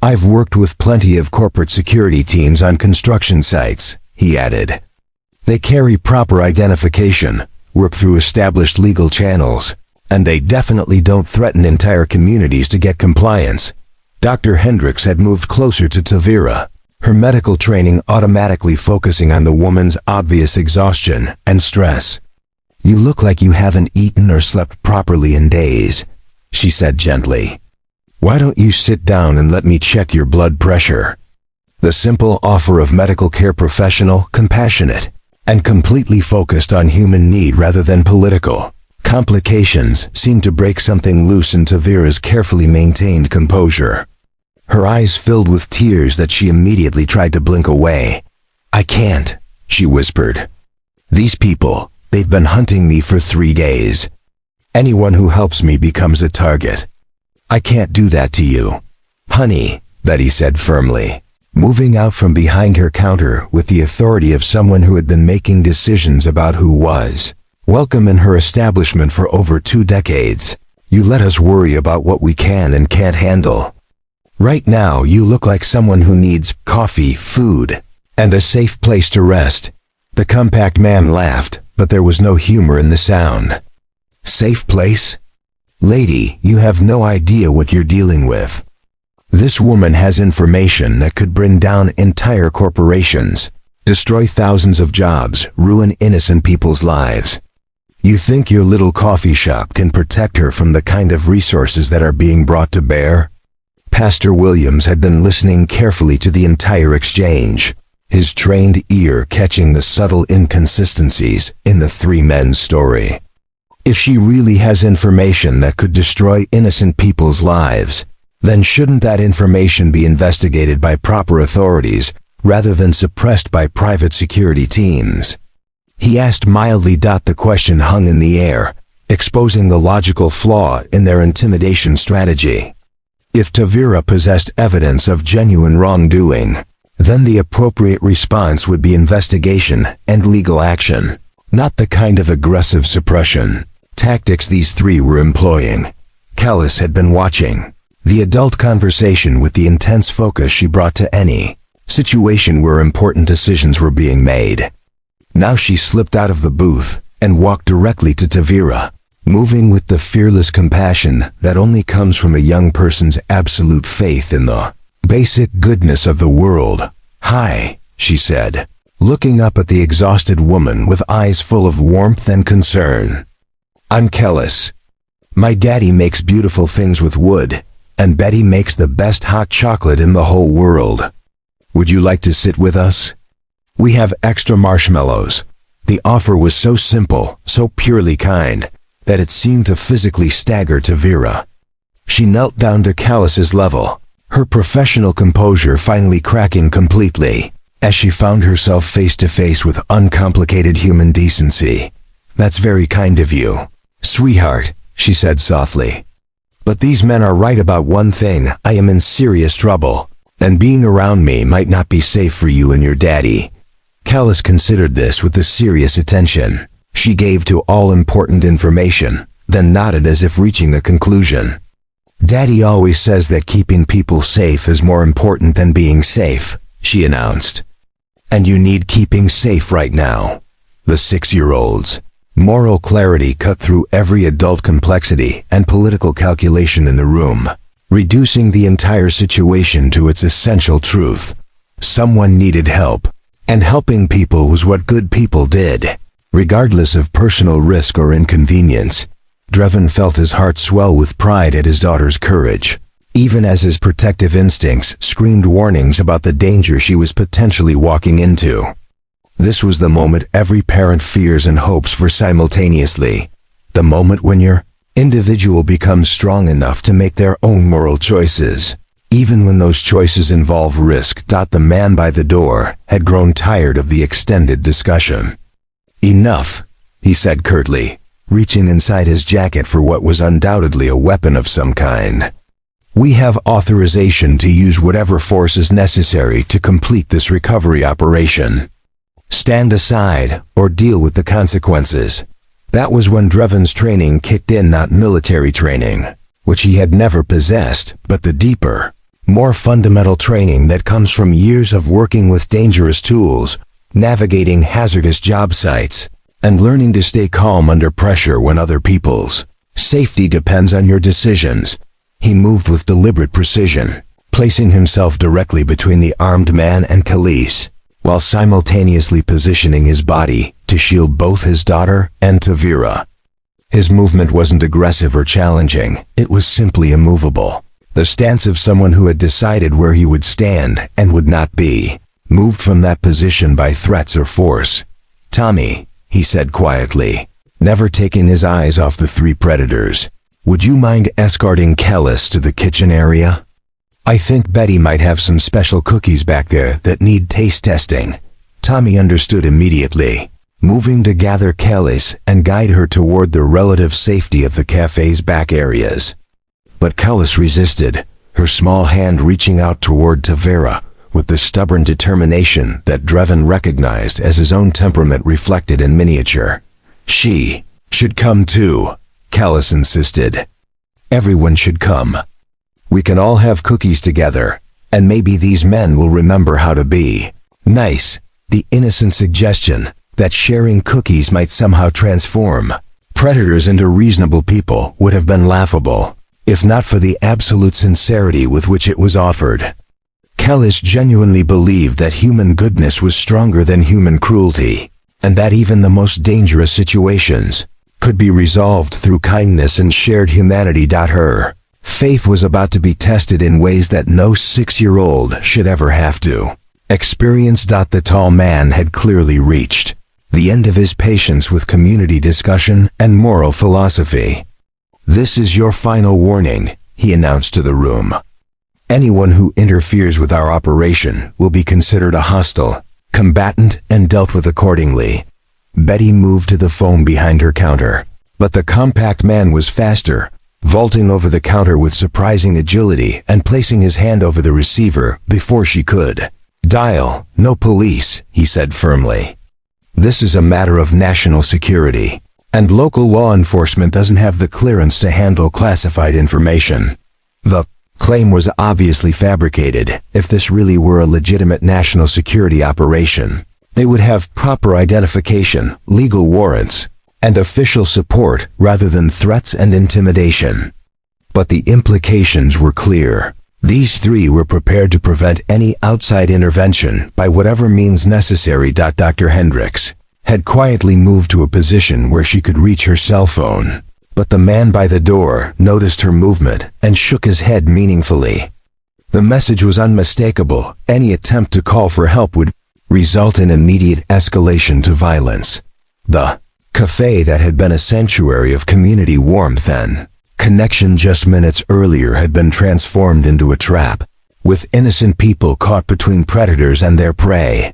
Speaker 1: "I've worked with plenty of corporate security teams on construction sites," he added. "They carry proper identification, work through established legal channels, and they definitely don't threaten entire communities to get compliance." Dr. Hendricks had moved closer to Tavira, her medical training automatically focusing on the woman's obvious exhaustion and stress. "You look like you haven't eaten or slept properly in days," she said gently. "Why don't you sit down and let me check your blood pressure?" The simple offer of medical care, professional, compassionate, and completely focused on human need rather than political complications, seemed to break something loose in Tavira's carefully maintained composure. Her eyes filled with tears that she immediately tried to blink away. "I can't," she whispered. "These people, they've been hunting me for 3 days. Anyone who helps me becomes a target. I can't do that to you." "Honey," Betty said firmly, moving out from behind her counter with the authority of someone who had been making decisions about who was Welcome in her establishment for over 2 decades. You let us worry about what we can and can't handle. Right now, you look like someone who needs coffee, food, and a safe place to rest." The compact man laughed, but there was no humor in the sound. "Safe place? Lady, you have no idea what you're dealing with. This woman has information that could bring down entire corporations, destroy thousands of jobs, ruin innocent people's lives. You think your little coffee shop can protect her from the kind of resources that are being brought to bear?" Pastor Williams had been listening carefully to the entire exchange, his trained ear catching the subtle inconsistencies in the 3 men's story. If she really has information that could destroy innocent people's lives, then shouldn't that information be investigated by proper authorities rather than suppressed by private security teams? He asked mildly. The question hung in the air, exposing the logical flaw in their intimidation strategy. If Tavira possessed evidence of genuine wrongdoing, then the appropriate response would be investigation and legal action, not the kind of aggressive suppression tactics these 3 were employing. Callis had been watching the adult conversation with the intense focus she brought to any situation where important decisions were being made. Now she slipped out of the booth and walked directly to Tavira, moving with the fearless compassion that only comes from a young person's absolute faith in the basic goodness of the world. "Hi," she said, looking up at the exhausted woman with eyes full of warmth and concern. "I'm Kellis. My daddy makes beautiful things with wood, and Betty makes the best hot chocolate in the whole world. Would you like to sit with us? We have extra marshmallows." The offer was so simple, so purely kind, that it seemed to physically stagger Tavira. She knelt down to Callis's level, her professional composure finally cracking completely, as she found herself face to face with uncomplicated human decency. "That's very kind of you, sweetheart," she said softly. "But these men are right about one thing. I am in serious trouble, and being around me might not be safe for you and your daddy." Callis considered this with the serious attention she gave to all important information, then nodded as if reaching a conclusion. "Daddy always says that keeping people safe is more important than being safe," she announced. "And you need keeping safe right now." The 6-year-old's moral clarity cut through every adult complexity and political calculation in the room, reducing the entire situation to its essential truth. Someone needed help, and helping people was what good people did, regardless of personal risk or inconvenience. Drevin felt his heart swell with pride at his daughter's courage, even as his protective instincts screamed warnings about the danger she was potentially walking into. This was the moment every parent fears and hopes for simultaneously, the moment when your individual becomes strong enough to make their own moral choices, even when those choices involve risk. The man by the door had grown tired of the extended discussion. "Enough," he said curtly, reaching inside his jacket for what was undoubtedly a weapon of some kind. "We have authorization to use whatever force is necessary to complete this recovery operation. Stand aside or deal with the consequences." That was when Drevin's training kicked in, not military training, which he had never possessed, but the deeper, more fundamental training that comes from years of working with dangerous tools, navigating hazardous job sites, and learning to stay calm under pressure when other people's safety depends on your decisions. He moved with deliberate precision, placing himself directly between the armed man and Callis, while simultaneously positioning his body to shield both his daughter and Tavira. His movement wasn't aggressive or challenging, it was simply immovable, the stance of someone who had decided where he would stand and would not be moved from that position by threats or force. "Tommy," he said quietly, never taking his eyes off the 3 predators, "would you mind escorting Callis to the kitchen area? I think Betty might have some special cookies back there that need taste testing." Tommy understood immediately, moving to gather Callis and guide her toward the relative safety of the cafe's back areas. But Callis resisted, her small hand reaching out toward Tavira with the stubborn determination that Drevin recognized as his own temperament reflected in miniature. She should come too, Callis insisted. Everyone should come. We can all have cookies together, and maybe these men will remember how to be nice. The innocent suggestion that sharing cookies might somehow transform predators into reasonable people would have been laughable, if not for the absolute sincerity with which it was offered. Callis genuinely believed that human goodness was stronger than human cruelty, and that even the most dangerous situations could be resolved through kindness and shared humanity. Her faith was about to be tested in ways that no 6-year-old should ever have to experience. The tall man had clearly reached the end of his patience with community discussion and moral philosophy. "This is your final warning," he announced to the room. "Anyone who interferes with our operation will be considered a hostile combatant and dealt with accordingly." Betty moved to the phone behind her counter, but the compact man was faster, vaulting over the counter with surprising agility and placing his hand over the receiver before she could dial. "No police," he said firmly. "This is a matter of national security, and local law enforcement doesn't have the clearance to handle classified information." The claim was obviously fabricated. If this really were a legitimate national security operation, they would have proper identification, legal warrants, and official support rather than threats and intimidation. But the implications were clear. These three were prepared to prevent any outside intervention by whatever means necessary. Dr. Hendricks had quietly moved to a position where she could reach her cell phone, but the man by the door noticed her movement and shook his head meaningfully. The message was unmistakable. Any attempt to call for help would result in immediate escalation to violence. The cafe that had been a sanctuary of community warmth and connection just minutes earlier had been transformed into a trap, with innocent people caught between predators and their prey.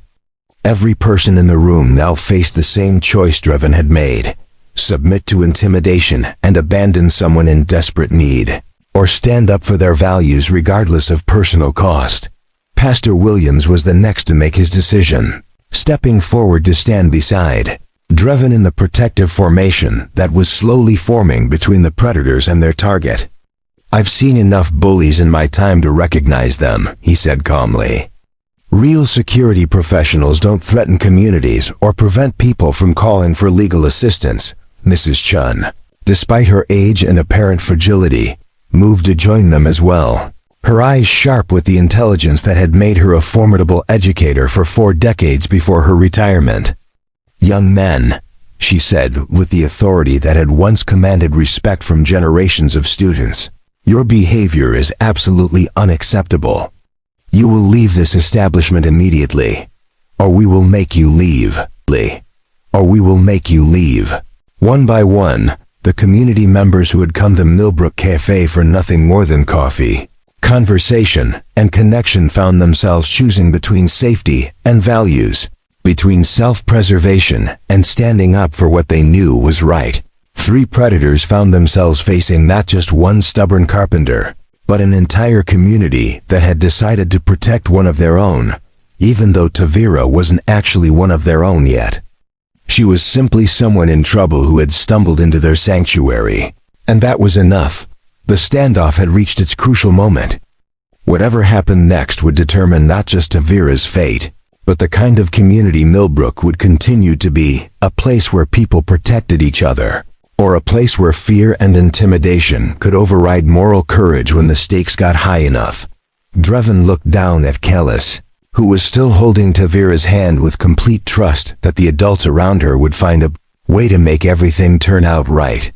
Speaker 1: Every person in the room now faced the same choice Dreven had made: submit to intimidation and abandon someone in desperate need, or stand up for their values regardless of personal cost. Pastor Williams was the next to make his decision, stepping forward to stand beside Dreven in the protective formation that was slowly forming between the predators and their target. "I've seen enough bullies in my time to recognize them," he said calmly. "Real security professionals don't threaten communities or prevent people from calling for legal assistance." Mrs. Chun, despite her age and apparent fragility, moved to join them as well, her eyes sharp with the intelligence that had made her a formidable educator for 4 decades before her retirement. "Young men," she said with the authority that had once commanded respect from generations of students, "your behavior is absolutely unacceptable. You will leave this establishment immediately, or we will make you leave. Or we will make you leave." One by one, the community members who had come to Millbrook Cafe for nothing more than coffee, conversation, and connection found themselves choosing between safety and values, between self-preservation and standing up for what they knew was right. 3 predators found themselves facing not just one stubborn carpenter, but an entire community that had decided to protect one of their own, even though Tavira wasn't actually one of their own yet. She was simply someone in trouble who had stumbled into their sanctuary, and that was enough. The standoff had reached its crucial moment. Whatever happened next would determine not just Tavira's fate, but the kind of community Millbrook would continue to be: a place where people protected each other, or a place where fear and intimidation could override moral courage when the stakes got high enough. Dreven looked down at Callis, who was still holding Tavira's hand with complete trust that the adults around her would find a way to make everything turn out right.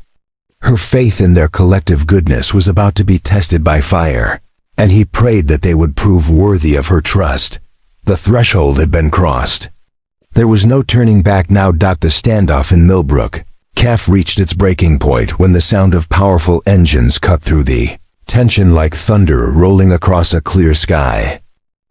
Speaker 1: Her faith in their collective goodness was about to be tested by fire, and he prayed that they would prove worthy of her trust. The threshold had been crossed. There was no turning back now. The standoff in Millbrook Calf reached its breaking point when the sound of powerful engines cut through the tension like thunder rolling across a clear sky.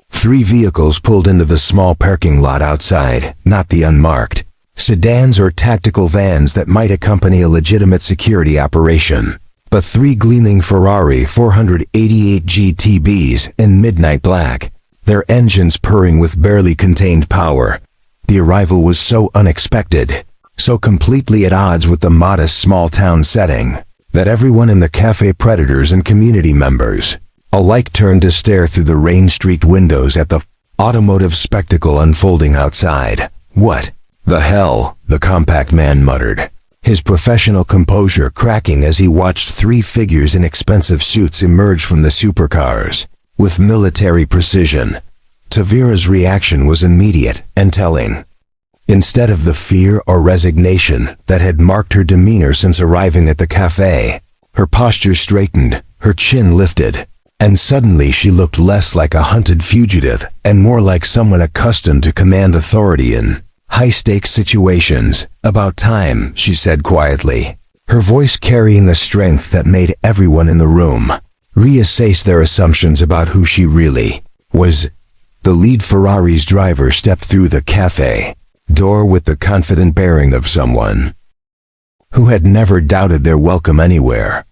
Speaker 1: 3 vehicles pulled into the small parking lot outside, not the unmarked sedans or tactical vans that might accompany a legitimate security operation, but 3 gleaming Ferrari 488 GTBs in midnight black, their engines purring with barely contained power. The arrival was so unexpected, so completely at odds with the modest small-town setting that everyone in the cafe, predators and community members, alike turned to stare through the rain-streaked windows at the automotive spectacle unfolding outside. "What the hell?" the compact man muttered, his professional composure cracking as he watched three figures in expensive suits emerge from the supercars with military precision. Tavira's reaction was immediate and telling. Instead of the fear or resignation that had marked her demeanor since arriving at the cafe, her posture straightened, her chin lifted, and suddenly she looked less like a hunted fugitive and more like someone accustomed to command authority in high-stakes situations. "About time," she said quietly, her voice carrying the strength that made everyone in the room reassess their assumptions about who she really was. The lead Ferrari's driver stepped through the cafe door with the confident bearing of someone who had never doubted their welcome anywhere.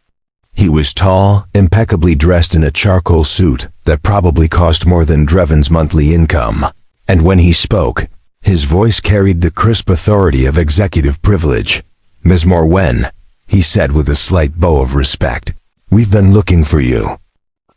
Speaker 1: He was tall, impeccably dressed in a charcoal suit that probably cost more than Dreven's monthly income, and when he spoke, his voice carried the crisp authority of executive privilege. "Ms. Morwen," he said with a slight bow of respect, "we've been looking for you.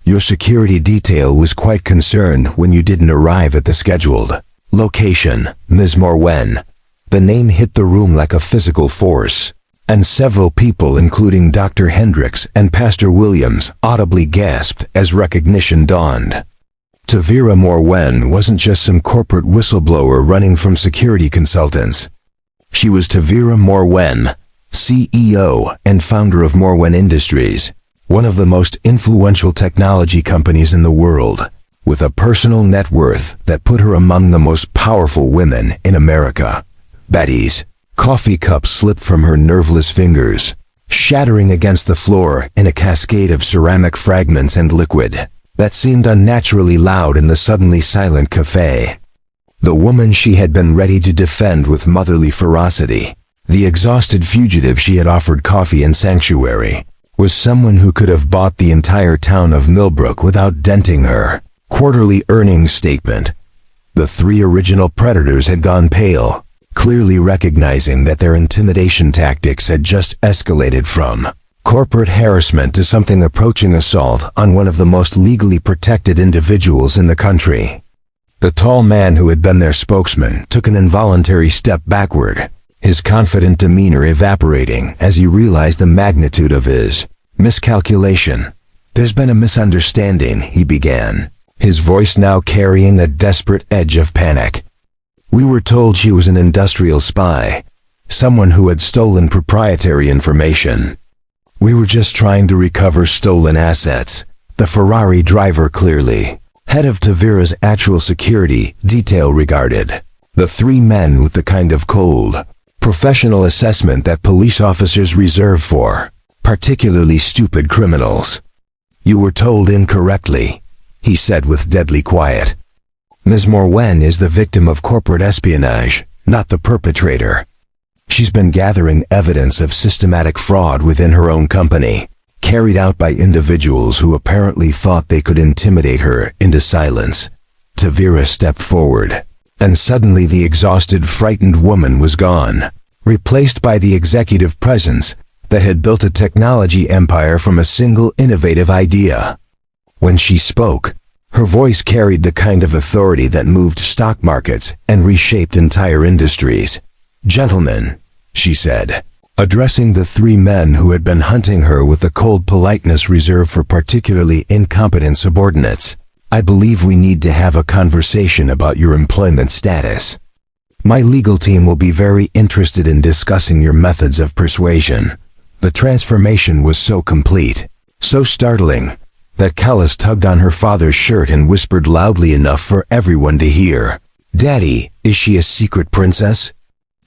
Speaker 1: Your security detail was quite concerned when you didn't arrive at the scheduled location." "Ms. Morwen." The name hit the room like a physical force, and several people, including Dr. Hendricks and Pastor Williams, audibly gasped as recognition dawned. Tavira Morwen wasn't just some corporate whistleblower running from security consultants. She was Tavira Morwen, CEO and founder of Morwen Industries, one of the most influential technology companies in the world, with a personal net worth that put her among the most powerful women in America. Betty's coffee cup slipped from her nerveless fingers, shattering against the floor in a cascade of ceramic fragments and liquid that seemed unnaturally loud in the suddenly silent cafe. The woman she had been ready to defend with motherly ferocity, the exhausted fugitive she had offered coffee and sanctuary, was someone who could have bought the entire town of Millbrook without denting her quarterly earnings statement. The three original predators had gone pale, clearly recognizing that their intimidation tactics had just escalated from corporate harassment to something approaching assault on one of the most legally protected individuals in the country. The tall man who had been their spokesman took an involuntary step backward, his confident demeanor evaporating as he realized the magnitude of his miscalculation. "There's been a misunderstanding," he began, his voice now carrying a desperate edge of panic. "We were told she was an industrial spy, someone who had stolen proprietary information. We were just trying to recover stolen assets." The Ferrari driver, clearly head of Tavira's actual security detail, regarded the three men with the kind of cold, professional assessment that police officers reserve for particularly stupid criminals. "You were told incorrectly," he said with deadly quiet. "Ms. Morwen is the victim of corporate espionage, not the perpetrator. She's been gathering evidence of systematic fraud within her own company, carried out by individuals who apparently thought they could intimidate her into silence." Tavira stepped forward, and suddenly the exhausted, frightened woman was gone, replaced by the executive presence that had built a technology empire from a single innovative idea. When she spoke, her voice carried the kind of authority that moved stock markets and reshaped entire industries. "Gentlemen," she said, addressing the three men who had been hunting her with the cold politeness reserved for particularly incompetent subordinates, "I believe we need to have a conversation about your employment status. My legal team will be very interested in discussing your methods of persuasion." The transformation was so complete, so startling, that Callis tugged on her father's shirt and whispered loudly enough for everyone to hear, "Daddy, is she a secret princess?"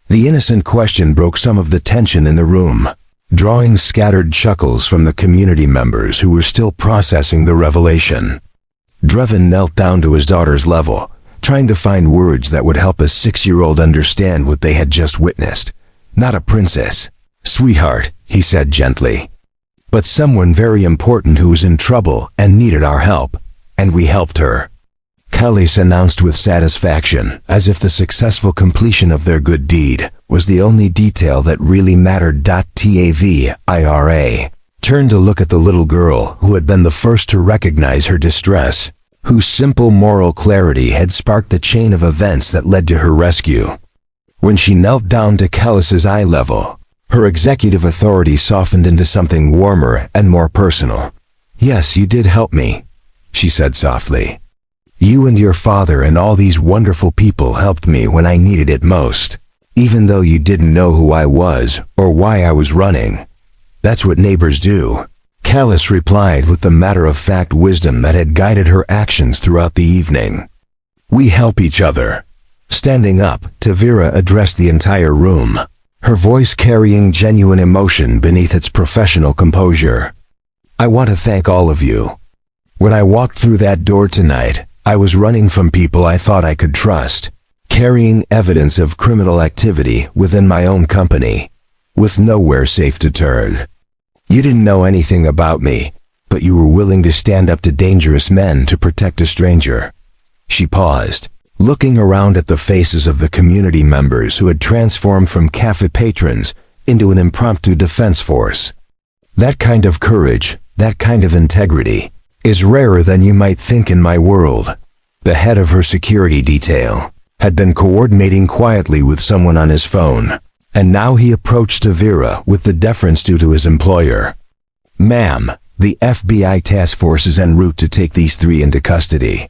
Speaker 1: The innocent question broke some of the tension in the room, drawing scattered chuckles from the community members who were still processing the revelation. Dreven knelt down to his daughter's level, trying to find words that would help a 6-year-old understand what they had just witnessed. "Not a princess, sweetheart," he said gently, "but someone very important who was in trouble and needed our help, and we helped her." Callis announced with satisfaction, as if the successful completion of their good deed was the only detail that really mattered. Tavira turned to look at the little girl who had been the first to recognize her distress, whose simple moral clarity had sparked the chain of events that led to her rescue. When she knelt down to Callis's eye level, her executive authority softened into something warmer and more personal. "Yes, you did help me," she said softly. "You and your father and all these wonderful people helped me when I needed it most, even though you didn't know who I was or why I was running. That's what neighbors do." Callis replied with the matter-of-fact wisdom that had guided her actions throughout the evening. "We help each other." Standing up, Tavira addressed the entire room, her voice carrying genuine emotion beneath its professional composure. "I want to thank all of you. When I walked through that door tonight, I was running from people I thought I could trust, carrying evidence of criminal activity within my own company, with nowhere safe to turn. You didn't know anything about me, but you were willing to stand up to dangerous men to protect a stranger." She paused, looking around at the faces of the community members who had transformed from cafe patrons into an impromptu defense force. "That kind of courage, that kind of integrity, is rarer than you might think in my world." The head of her security detail had been coordinating quietly with someone on his phone, and now he approached Tavira with the deference due to his employer. "Ma'am, the FBI task force is en route to take these 3 into custody.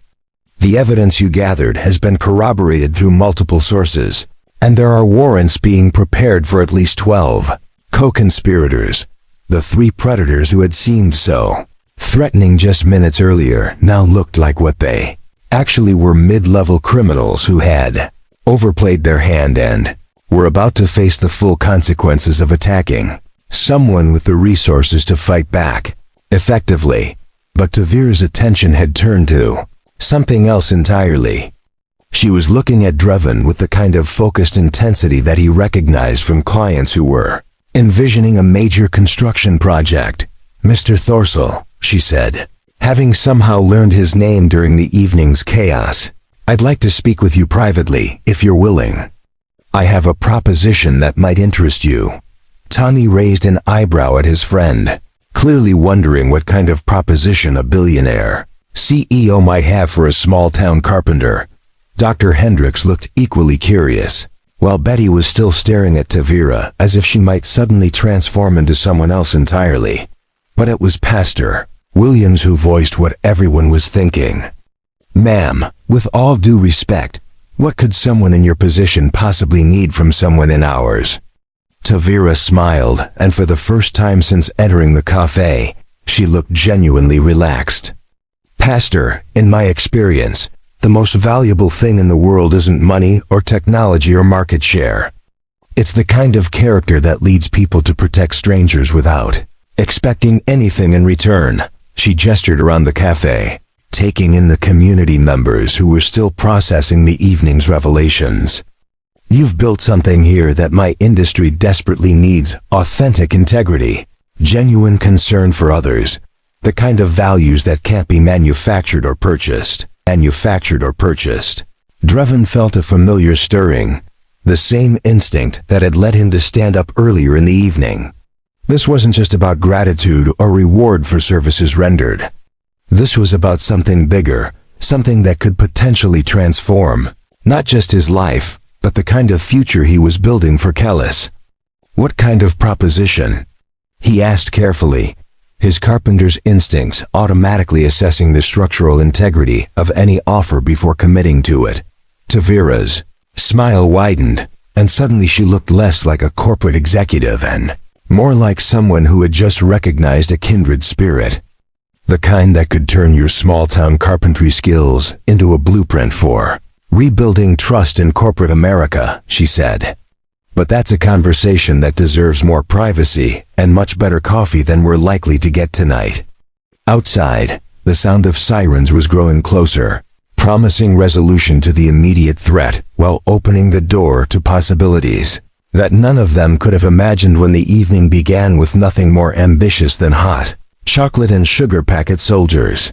Speaker 1: The evidence you gathered has been corroborated through multiple sources, and there are warrants being prepared for at least 12 co-conspirators. The 3 predators who had seemed so threatening just minutes earlier now looked like what they actually were mid-level criminals who had overplayed their hand and were about to face the full consequences of attacking someone with the resources to fight back effectively." But Tavira's attention had turned to something else entirely. She was looking at Drevin with the kind of focused intensity that he recognized from clients who were envisioning a major construction project. "Mr. Thorsell," she said, having somehow learned his name during the evening's chaos, "I'd like to speak with you privately, if you're willing. I have a proposition that might interest you." Tani raised an eyebrow at his friend, clearly wondering what kind of proposition a billionaire CEO might have for a small-town carpenter. Dr. Hendricks looked equally curious, while Betty was still staring at Tavira as if she might suddenly transform into someone else entirely. But it was Pastor Williams who voiced what everyone was thinking. "Ma'am, with all due respect, what could someone in your position possibly need from someone in ours?" Tavira smiled, and for the first time since entering the cafe, she looked genuinely relaxed. "Pastor, in my experience, the most valuable thing in the world isn't money or technology or market share. It's the kind of character that leads people to protect strangers without expecting anything in return." She gestured around the cafe, taking in the community members who were still processing the evening's revelations. "You've built something here that my industry desperately needs: authentic integrity, genuine concern for others, the kind of values that can't be manufactured or purchased." Drevin felt a familiar stirring, the same instinct that had led him to stand up earlier in the evening. This wasn't just about gratitude or reward for services rendered. This was about something bigger, something that could potentially transform not just his life, but the kind of future he was building for Callis. "What kind of proposition?" he asked carefully, his carpenter's instincts automatically assessing the structural integrity of any offer before committing to it. Tavira's smile widened, and suddenly she looked less like a corporate executive and more like someone who had just recognized a kindred spirit. "The kind that could turn your small-town carpentry skills into a blueprint for rebuilding trust in corporate America," she said. "But that's a conversation that deserves more privacy and much better coffee than we're likely to get tonight." Outside, the sound of sirens was growing closer, promising resolution to the immediate threat while opening the door to possibilities that none of them could have imagined when the evening began with nothing more ambitious than hot chocolate and sugar packet soldiers.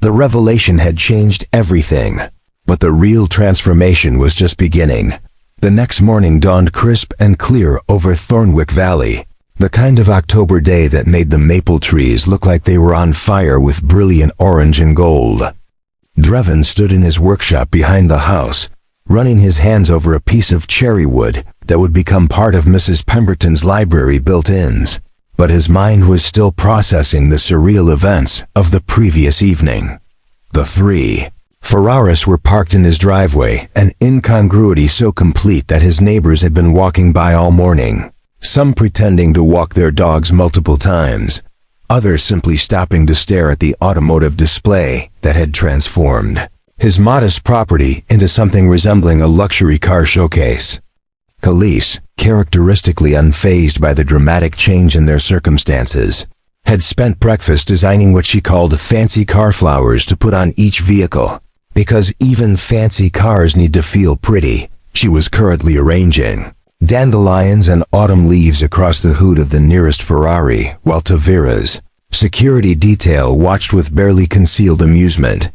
Speaker 1: The revelation had changed everything. But the real transformation was just beginning. The next morning dawned crisp and clear over Thornwick Valley, the kind of October day that made the maple trees look like they were on fire with brilliant orange and gold. Drevin stood in his workshop behind the house, running his hands over a piece of cherry wood that would become part of Mrs. Pemberton's library built-ins. But his mind was still processing the surreal events of the previous evening. The three Ferraris were parked in his driveway, an incongruity so complete that his neighbors had been walking by all morning, some pretending to walk their dogs multiple times, others simply stopping to stare at the automotive display that had transformed his modest property into something resembling a luxury car showcase. Khalees, characteristically unfazed by the dramatic change in their circumstances, had spent breakfast designing what she called fancy car flowers to put on each vehicle. Because even fancy cars need to feel pretty, she was currently arranging dandelions and autumn leaves across the hood of the nearest Ferrari, while Tavira's security detail watched with barely concealed amusement.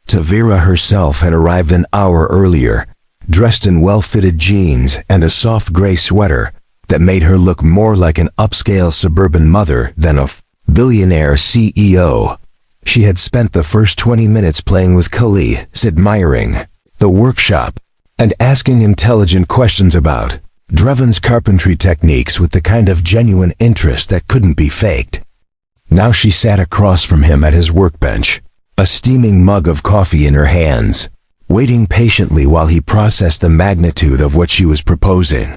Speaker 1: Tavira herself had arrived an hour earlier, dressed in well-fitted jeans and a soft gray sweater that made her look more like an upscale suburban mother than a billionaire CEO. She had spent the first 20 minutes playing with Khalees, admiring the workshop, and asking intelligent questions about Drevin's carpentry techniques with the kind of genuine interest that couldn't be faked. Now she sat across from him at his workbench, a steaming mug of coffee in her hands, waiting patiently while he processed the magnitude of what she was proposing.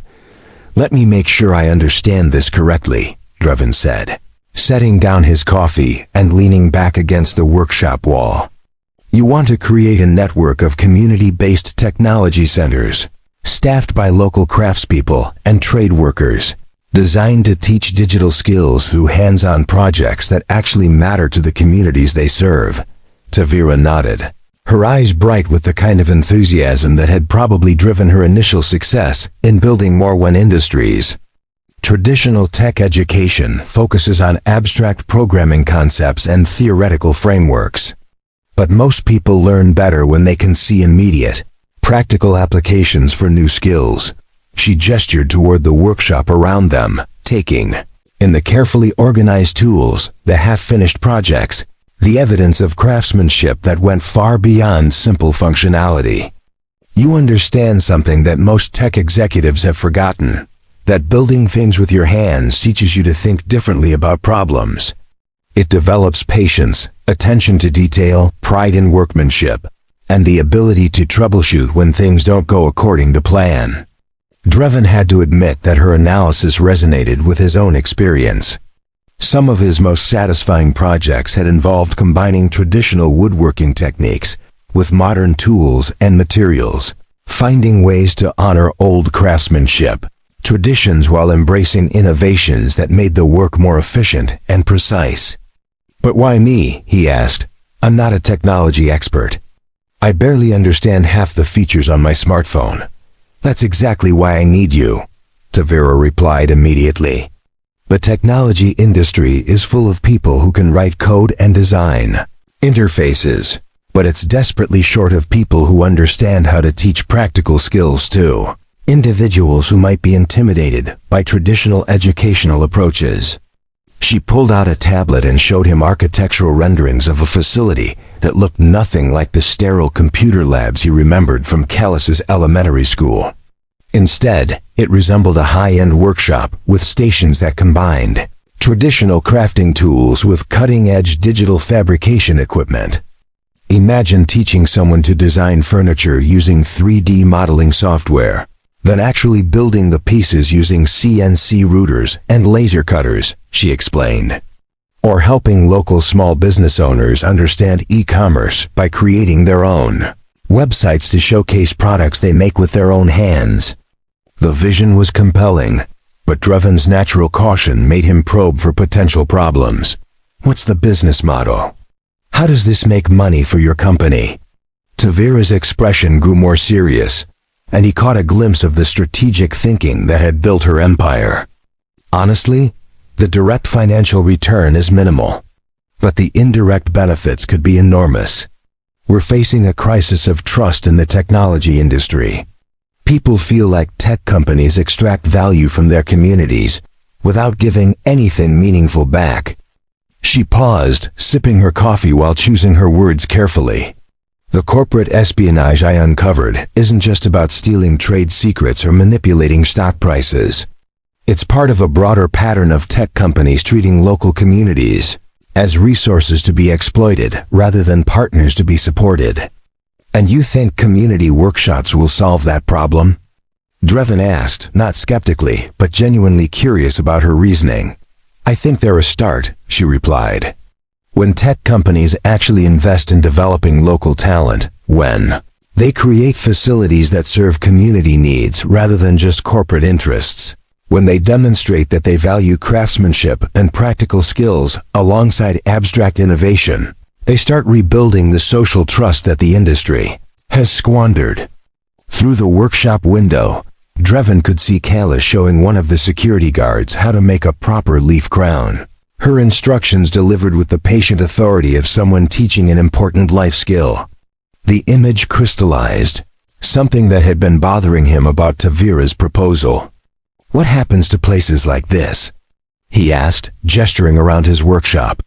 Speaker 1: "Let me make sure I understand this correctly," Drevin said, setting down his coffee and leaning back against the workshop wall. "You want to create a network of community-based technology centers, staffed by local craftspeople and trade workers, designed to teach digital skills through hands-on projects that actually matter to the communities they serve." Tavira nodded, her eyes bright with the kind of enthusiasm that had probably driven her initial success in building Morwen Industries. Traditional tech education focuses on abstract programming concepts and theoretical frameworks. But most people learn better when they can see immediate, practical applications for new skills. She gestured toward the workshop around them, taking, in the carefully organized tools, the half-finished projects, the evidence of craftsmanship that went far beyond simple functionality. "You understand something that most tech executives have forgotten. That building things with your hands teaches you to think differently about problems. It develops patience, attention to detail, pride in workmanship, and the ability to troubleshoot when things don't go according to plan." Drevin had to admit that her analysis resonated with his own experience. Some of his most satisfying projects had involved combining traditional woodworking techniques with modern tools and materials, finding ways to honor old craftsmanship traditions while embracing innovations that made the work more efficient and precise. "But why me?" he asked. "I'm not a technology expert. I barely understand half the features on my smartphone." "That's exactly why I need you," Tavira replied immediately. "The technology industry is full of people who can write code and design interfaces, but it's desperately short of people who understand how to teach practical skills too. Individuals who might be intimidated by traditional educational approaches." She pulled out a tablet and showed him architectural renderings of a facility that looked nothing like the sterile computer labs he remembered from Callis's elementary school. Instead, it resembled a high-end workshop with stations that combined traditional crafting tools with cutting-edge digital fabrication equipment. Imagine teaching someone to design furniture using 3D modeling software, then actually building the pieces using CNC routers and laser cutters, she explained. Or helping local small business owners understand e-commerce by creating their own websites to showcase products they make with their own hands. The vision was compelling, but Drevin's natural caution made him probe for potential problems. "What's the business model? How does this make money for your company?" Tavira's expression grew more serious, and he caught a glimpse of the strategic thinking that had built her empire. "Honestly, the direct financial return is minimal. But the indirect benefits could be enormous. We're facing a crisis of trust in the technology industry. People feel like tech companies extract value from their communities without giving anything meaningful back. She paused, sipping her coffee while choosing her words carefully. The corporate espionage I uncovered isn't just about stealing trade secrets or manipulating stock prices. It's part of a broader pattern of tech companies treating local communities as resources to be exploited rather than partners to be supported. And you think community workshops will solve that problem? Drevin asked, not skeptically, but genuinely curious about her reasoning. I think they're a start, she replied. When tech companies actually invest in developing local talent, when they create facilities that serve community needs rather than just corporate interests, when they demonstrate that they value craftsmanship and practical skills alongside abstract innovation, they start rebuilding the social trust that the industry has squandered. Through the workshop window, Drevin could see Kayla showing one of the security guards how to make a proper leaf crown. Her instructions delivered with the patient authority of someone teaching an important life skill. The image crystallized, something that had been bothering him about Tavira's proposal. What happens to places like this? He asked, gesturing around his workshop.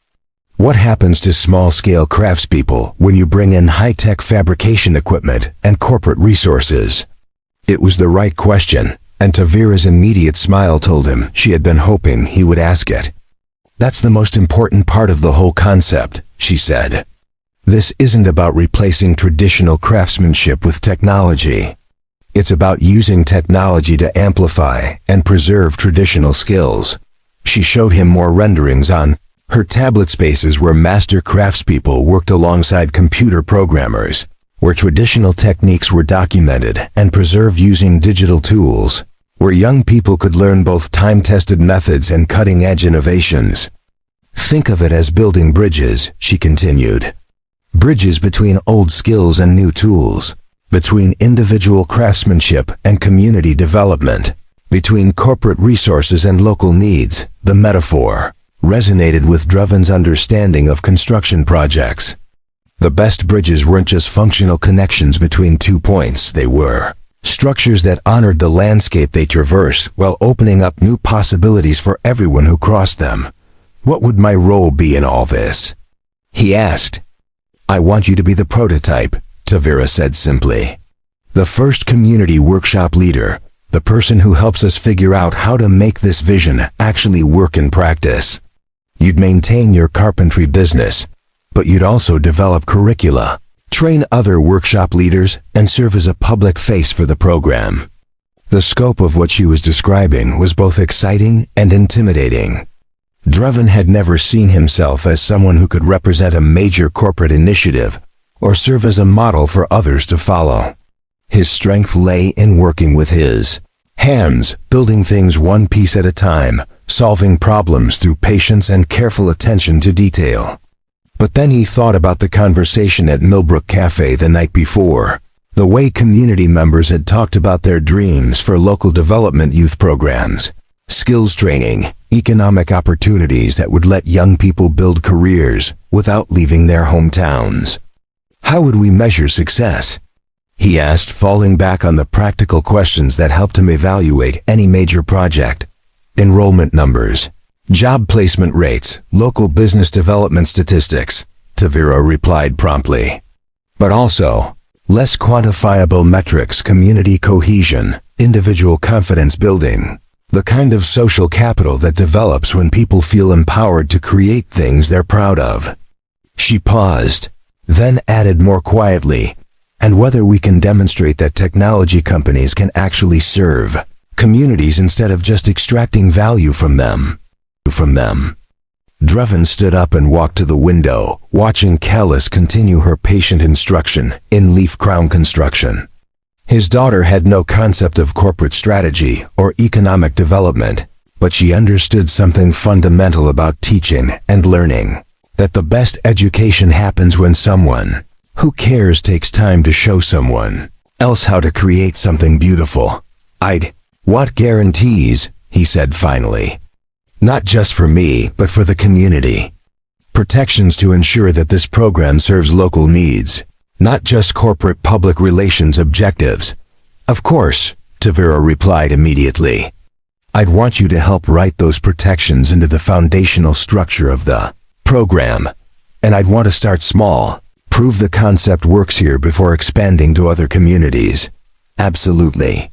Speaker 1: What happens to small-scale craftspeople when you bring in high-tech fabrication equipment and corporate resources? It was the right question, and Tavira's immediate smile told him she had been hoping he would ask it. That's the most important part of the whole concept, she said. This isn't about replacing traditional craftsmanship with technology. It's about using technology to amplify and preserve traditional skills. She showed him more renderings on her tablet spaces where master craftspeople worked alongside computer programmers, where traditional techniques were documented and preserved using digital tools, where young people could learn both time-tested methods and cutting-edge innovations. Think of it as building bridges, she continued. Bridges between old skills and new tools, between individual craftsmanship and community development, between corporate resources and local needs. The metaphor resonated with Drevin's understanding of construction projects. The best bridges weren't just functional connections between 2 points, they were structures that honored the landscape they traversed while opening up new possibilities for everyone who crossed them. What would my role be in all this? He asked. I want you to be the prototype, Tavira said simply. The first community workshop leader, the person who helps us figure out how to make this vision actually work in practice. You'd maintain your carpentry business, but you'd also develop curricula, train other workshop leaders, and serve as a public face for the program. The scope of what she was describing was both exciting and intimidating. Drevin had never seen himself as someone who could represent a major corporate initiative or serve as a model for others to follow. His strength lay in working with his hands, building things one piece at a time, solving problems through patience and careful attention to detail. But then he thought about the conversation at Millbrook Cafe the night before, the way community members had talked about their dreams for local development youth programs, skills training, economic opportunities that would let young people build careers without leaving their hometowns. How would we measure success? He asked, falling back on the practical questions that helped him evaluate any major project. Enrollment numbers, job placement rates, local business development statistics, Tavira replied promptly. But also, less quantifiable metrics, community cohesion, individual confidence building, the kind of social capital that develops when people feel empowered to create things they're proud of. She paused, then added more quietly, and whether we can demonstrate that technology companies can actually serve communities instead of just extracting value from them. Drevin stood up and walked to the window, watching Callis continue her patient instruction in leaf crown construction. His daughter had no concept of corporate strategy or economic development, but she understood something fundamental about teaching and learning, that the best education happens when someone who cares takes time to show someone else how to create something beautiful. I'd want guarantees, he said finally. Not just for me, but for the community. Protections to ensure that this program serves local needs, not just corporate public relations objectives. Of course, Tavira replied immediately. I'd want you to help write those protections into the foundational structure of the program. And I'd want to start small, prove the concept works here before expanding to other communities. Absolutely.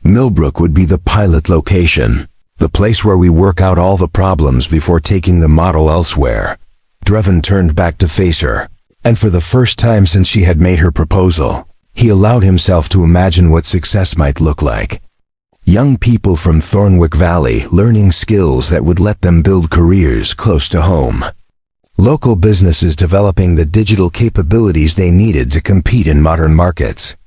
Speaker 1: Millbrook would be the pilot location, the place where we work out all the problems before taking the model elsewhere. Drevin turned back to face her, and for the first time since she had made her proposal, he allowed himself to imagine what success might look like. Young people from Thornwick Valley learning skills that would let them build careers close to home. Local businesses developing the digital capabilities they needed to compete in modern markets.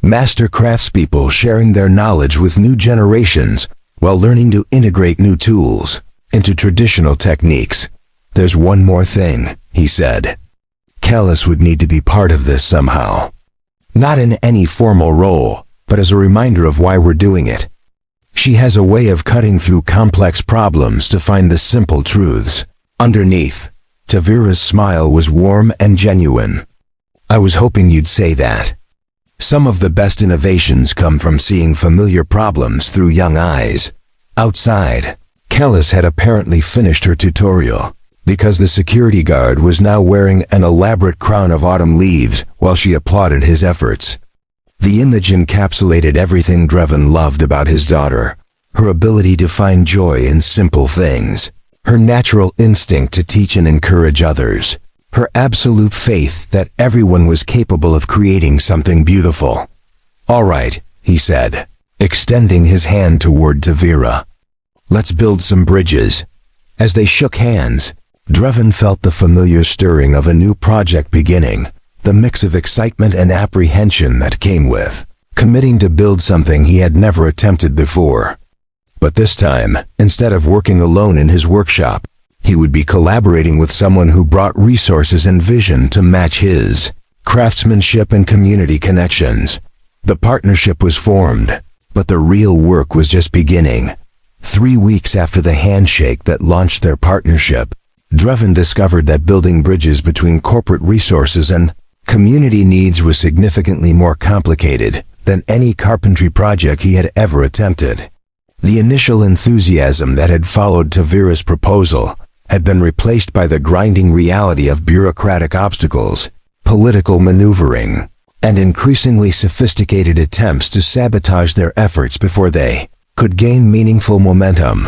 Speaker 1: Master craftspeople sharing their knowledge with new generations while learning to integrate new tools into traditional techniques. There's one more thing, he said. Callis would need to be part of this somehow. Not in any formal role, but as a reminder of why we're doing it. She has a way of cutting through complex problems to find the simple truths. Underneath, Tavira's smile was warm and genuine. I was hoping you'd say that. Some of the best innovations come from seeing familiar problems through young eyes. Outside, Callis had apparently finished her tutorial, because the security guard was now wearing an elaborate crown of autumn leaves while she applauded his efforts. The image encapsulated everything Drevin loved about his daughter, her ability to find joy in simple things, her natural instinct to teach and encourage others, her absolute faith that everyone was capable of creating something beautiful. All right, he said, extending his hand toward Tavira. Let's build some bridges. As they shook hands, Drevin felt the familiar stirring of a new project beginning, the mix of excitement and apprehension that came with committing to build something he had never attempted before. But this time, instead of working alone in his workshop, he would be collaborating with someone who brought resources and vision to match his craftsmanship and community connections. The partnership was formed, but the real work was just beginning. 3 weeks after the handshake that launched their partnership, Drevin discovered that building bridges between corporate resources and community needs was significantly more complicated than any carpentry project he had ever attempted. The initial enthusiasm that had followed Tavira's proposal had been replaced by the grinding reality of bureaucratic obstacles, political maneuvering, and increasingly sophisticated attempts to sabotage their efforts before they could gain meaningful momentum.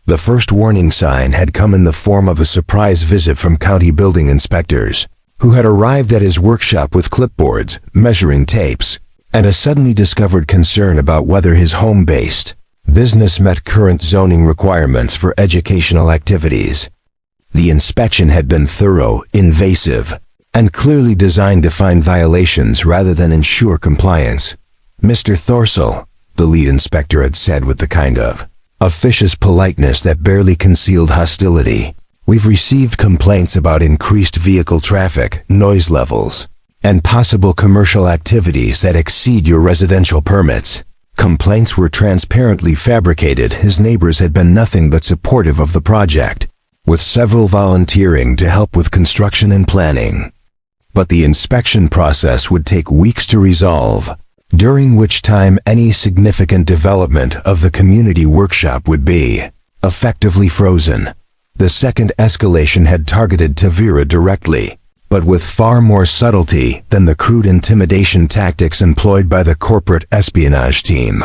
Speaker 1: The first warning sign had come in the form of a surprise visit from county building inspectors, who had arrived at his workshop with clipboards, measuring tapes, and a suddenly discovered concern about whether his home-based business met current zoning requirements for educational activities. The inspection had been thorough, invasive, and clearly designed to find violations rather than ensure compliance. Mr. Thorsell, the lead inspector had said with the kind of officious politeness that barely concealed hostility, we've received complaints about increased vehicle traffic, noise levels, and possible commercial activities that exceed your residential permits. Complaints were transparently fabricated. His neighbors had been nothing but supportive of the project, with several volunteering to help with construction and planning. But the inspection process would take weeks to resolve, during which time any significant development of the community workshop would be effectively frozen. The second escalation had targeted Tavira directly, but with far more subtlety than the crude intimidation tactics employed by the corporate espionage team.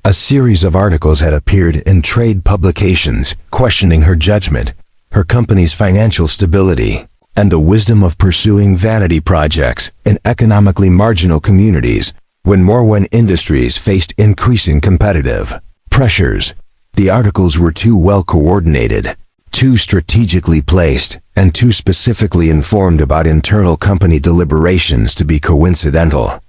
Speaker 1: A series of articles had appeared in trade publications questioning her judgment, her company's financial stability, and the wisdom of pursuing vanity projects in economically marginal communities when industries faced increasing competitive pressures. The articles were too well coordinated, too strategically placed, and too specifically informed about internal company deliberations to be coincidental.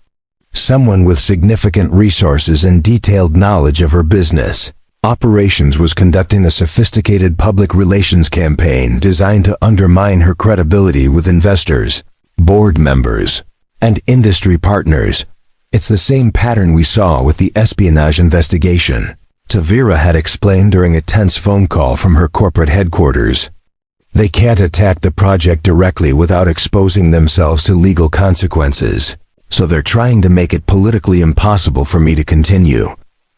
Speaker 1: Someone with significant resources and detailed knowledge of her business operations was conducting a sophisticated public relations campaign designed to undermine her credibility with investors, board members, and industry partners. It's the same pattern we saw with the espionage investigation, Tavira had explained during a tense phone call from her corporate headquarters. They can't attack the project directly without exposing themselves to legal consequences, so they're trying to make it politically impossible for me to continue.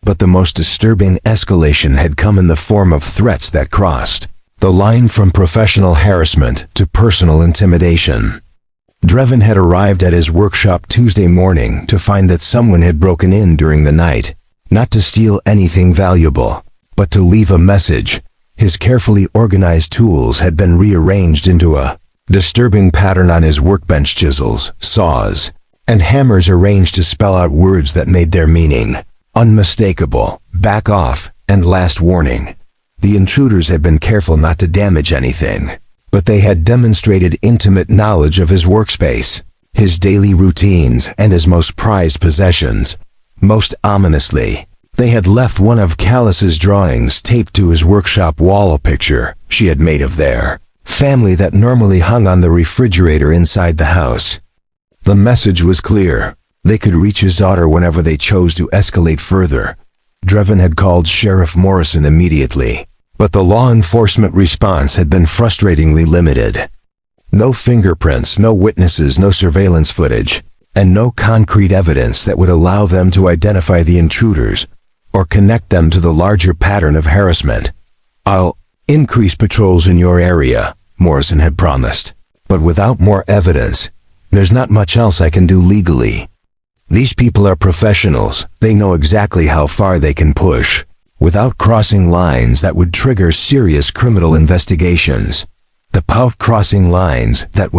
Speaker 1: But the most disturbing escalation had come in the form of threats that crossed the line from professional harassment to personal intimidation. Drevin had arrived at his workshop Tuesday morning to find that someone had broken in during the night, not to steal anything valuable, but to leave a message. His carefully organized tools had been rearranged into a disturbing pattern on his workbench: chisels, saws, and hammers arranged to spell out words that made their meaning unmistakable: back off and last warning. The intruders had been careful not to damage anything, but they had demonstrated intimate knowledge of his workspace, his daily routines, and his most prized possessions. Most ominously, they had left one of Callis's drawings taped to his workshop wall, a picture she had made of their family that normally hung on the refrigerator inside the house. The message was clear. They could reach his daughter whenever they chose to escalate further. Drevin had called Sheriff Morrison immediately, but the law enforcement response had been frustratingly limited. No fingerprints, no witnesses, no surveillance footage, and no concrete evidence that would allow them to identify the intruders or connect them to the larger pattern of harassment. "I'll increase patrols in your area," Morrison had promised, "but without more evidence, there's not much else I can do legally. These people are professionals. They know exactly how far they can push, without crossing lines that would trigger serious criminal investigations. Crossing lines that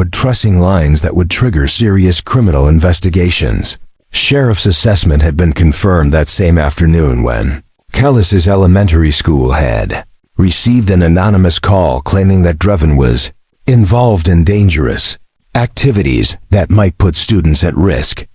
Speaker 1: would trigger serious criminal investigations." Sheriff's assessment had been confirmed that same afternoon when Callis's elementary school had received an anonymous call claiming that Drevin was involved in dangerous activities that might put students at risk.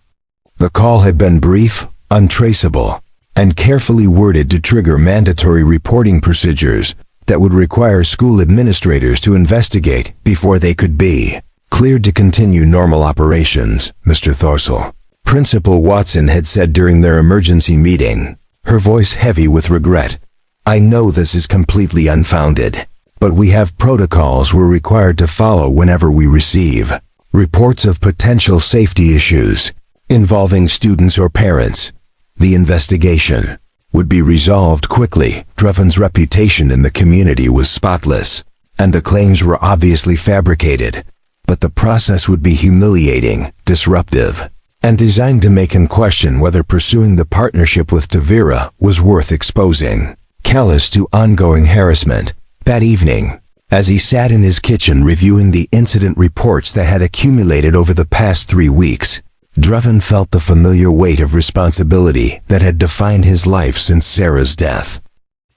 Speaker 1: The call had been brief, untraceable, and carefully worded to trigger mandatory reporting procedures that would require school administrators to investigate before they could be cleared to continue normal operations, Mr. Thorsell, Principal Watson had said during their emergency meeting, her voice heavy with regret. "I know this is completely unfounded, but we have protocols we're required to follow whenever we receive reports of potential safety issues involving students or parents. The investigation would be resolved quickly." Drevin's reputation in the community was spotless, and the claims were obviously fabricated, but the process would be humiliating, disruptive, and designed to make him question whether pursuing the partnership with Tavira was worth exposing Callis to ongoing harassment. That evening, as he sat in his kitchen reviewing the incident reports that had accumulated over the past 3 weeks, Drevin felt the familiar weight of responsibility that had defined his life since Sarah's death.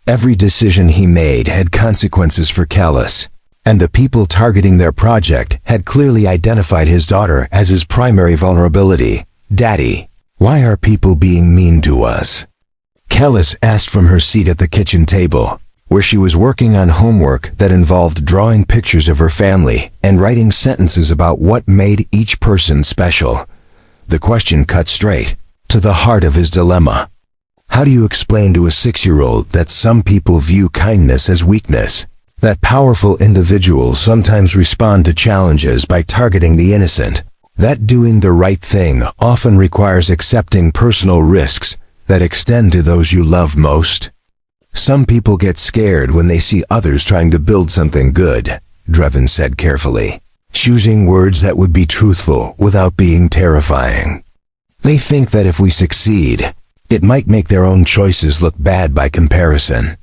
Speaker 1: Every decision he made had consequences for Callis, and the people targeting their project had clearly identified his daughter as his primary vulnerability. "Daddy, why are people being mean to us?" Callis asked from her seat at the kitchen table, where she was working on homework that involved drawing pictures of her family and writing sentences about what made each person special. The question cut straight to the heart of his dilemma. How do you explain to a 6-year-old that some people view kindness as weakness, that powerful individuals sometimes respond to challenges by targeting the innocent, that doing the right thing often requires accepting personal risks that extend to those you love most? "Some people get scared when they see others trying to build something good," Drevin said carefully, choosing words that would be truthful without being terrifying. "They think that if we succeed, it might make their own choices look bad by comparison."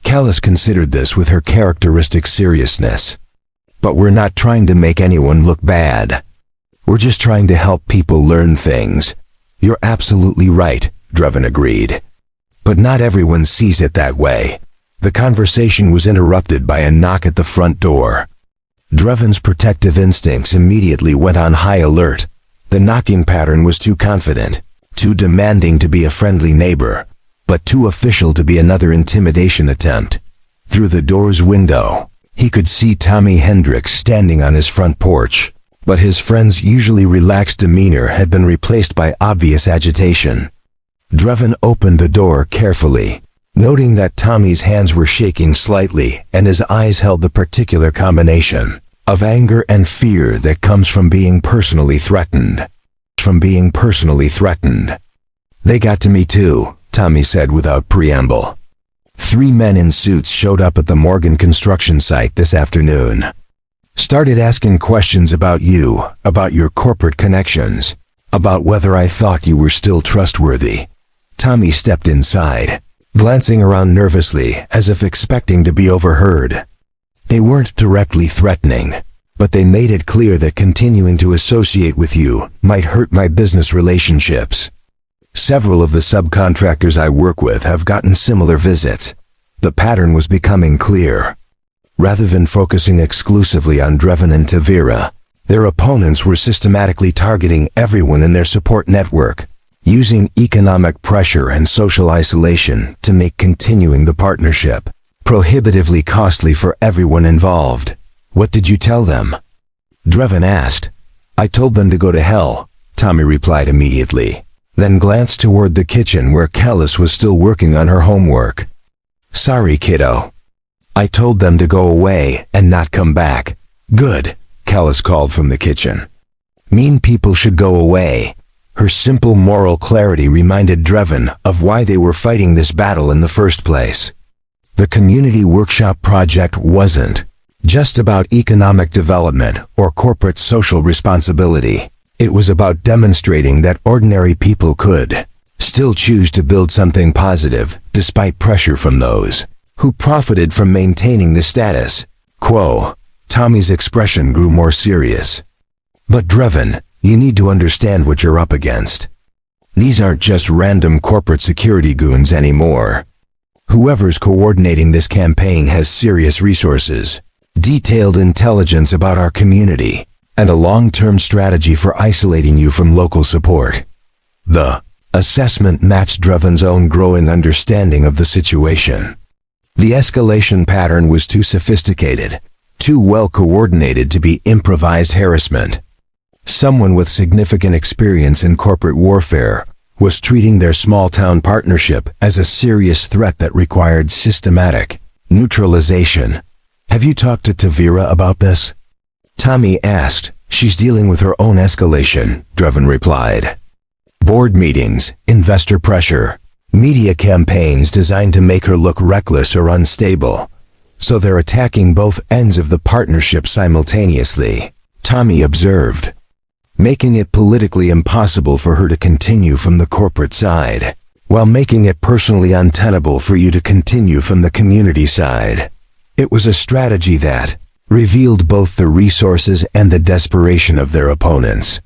Speaker 1: Callis considered this with her characteristic seriousness. "But we're not trying to make anyone look bad. We're just trying to help people learn things." "You're absolutely right," Drevin agreed. "But not everyone sees it that way." The conversation was interrupted by a knock at the front door. Drevin's protective instincts immediately went on high alert. The knocking pattern was too confident, too demanding to be a friendly neighbor, but too official to be another intimidation attempt. Through the door's window, he could see Tommy Hendricks standing on his front porch, but his friend's usually relaxed demeanor had been replaced by obvious agitation. Drevin opened the door carefully, Noting that Tommy's hands were shaking slightly and his eyes held the particular combination of anger and fear that comes from being personally threatened. They got to me too, Tommy said without preamble. 3 men in suits showed up at the Morgan construction site this afternoon. Started asking questions about you, about your corporate connections, about whether I thought you were still trustworthy. Tommy stepped inside, glancing around nervously as if expecting to be overheard. They weren't directly threatening, but they made it clear that continuing to associate with you might hurt my business relationships. Several of the subcontractors I work with have gotten similar visits. The pattern was becoming clear. Rather than focusing exclusively on Drevin and Tavira, their opponents were systematically targeting everyone in their support network, using economic pressure and social isolation to make continuing the partnership prohibitively costly for everyone involved. What did you tell them? Drevin asked. I told them to go to hell, Tommy replied immediately, then glanced toward the kitchen where Kellis was still working on her homework. Sorry, kiddo. I told them to go away and not come back. Good, Kellis called from the kitchen. Mean people should go away. Her simple moral clarity reminded Drevin of why they were fighting this battle in the first place. The community workshop project wasn't just about economic development or corporate social responsibility. It was about demonstrating that ordinary people could still choose to build something positive despite pressure from those who profited from maintaining the status quo. Tommy's expression grew more serious. But Drevin, you need to understand what you're up against. These aren't just random corporate security goons anymore. Whoever's coordinating this campaign has serious resources, detailed intelligence about our community, and a long-term strategy for isolating you from local support. The assessment matched Drevin's own growing understanding of the situation. The escalation pattern was too sophisticated, too well coordinated to be improvised harassment. Someone with significant experience in corporate warfare was treating their small-town partnership as a serious threat that required systematic neutralization. Have you talked to Tavira about this? Tommy asked. She's dealing with her own escalation, Drevin replied. Board meetings, investor pressure, media campaigns designed to make her look reckless or unstable. So they're attacking both ends of the partnership simultaneously, Tommy observed, making it politically impossible for her to continue from the corporate side, while making it personally untenable for you to continue from the community side. It was a strategy that revealed both the resources and the desperation of their opponents.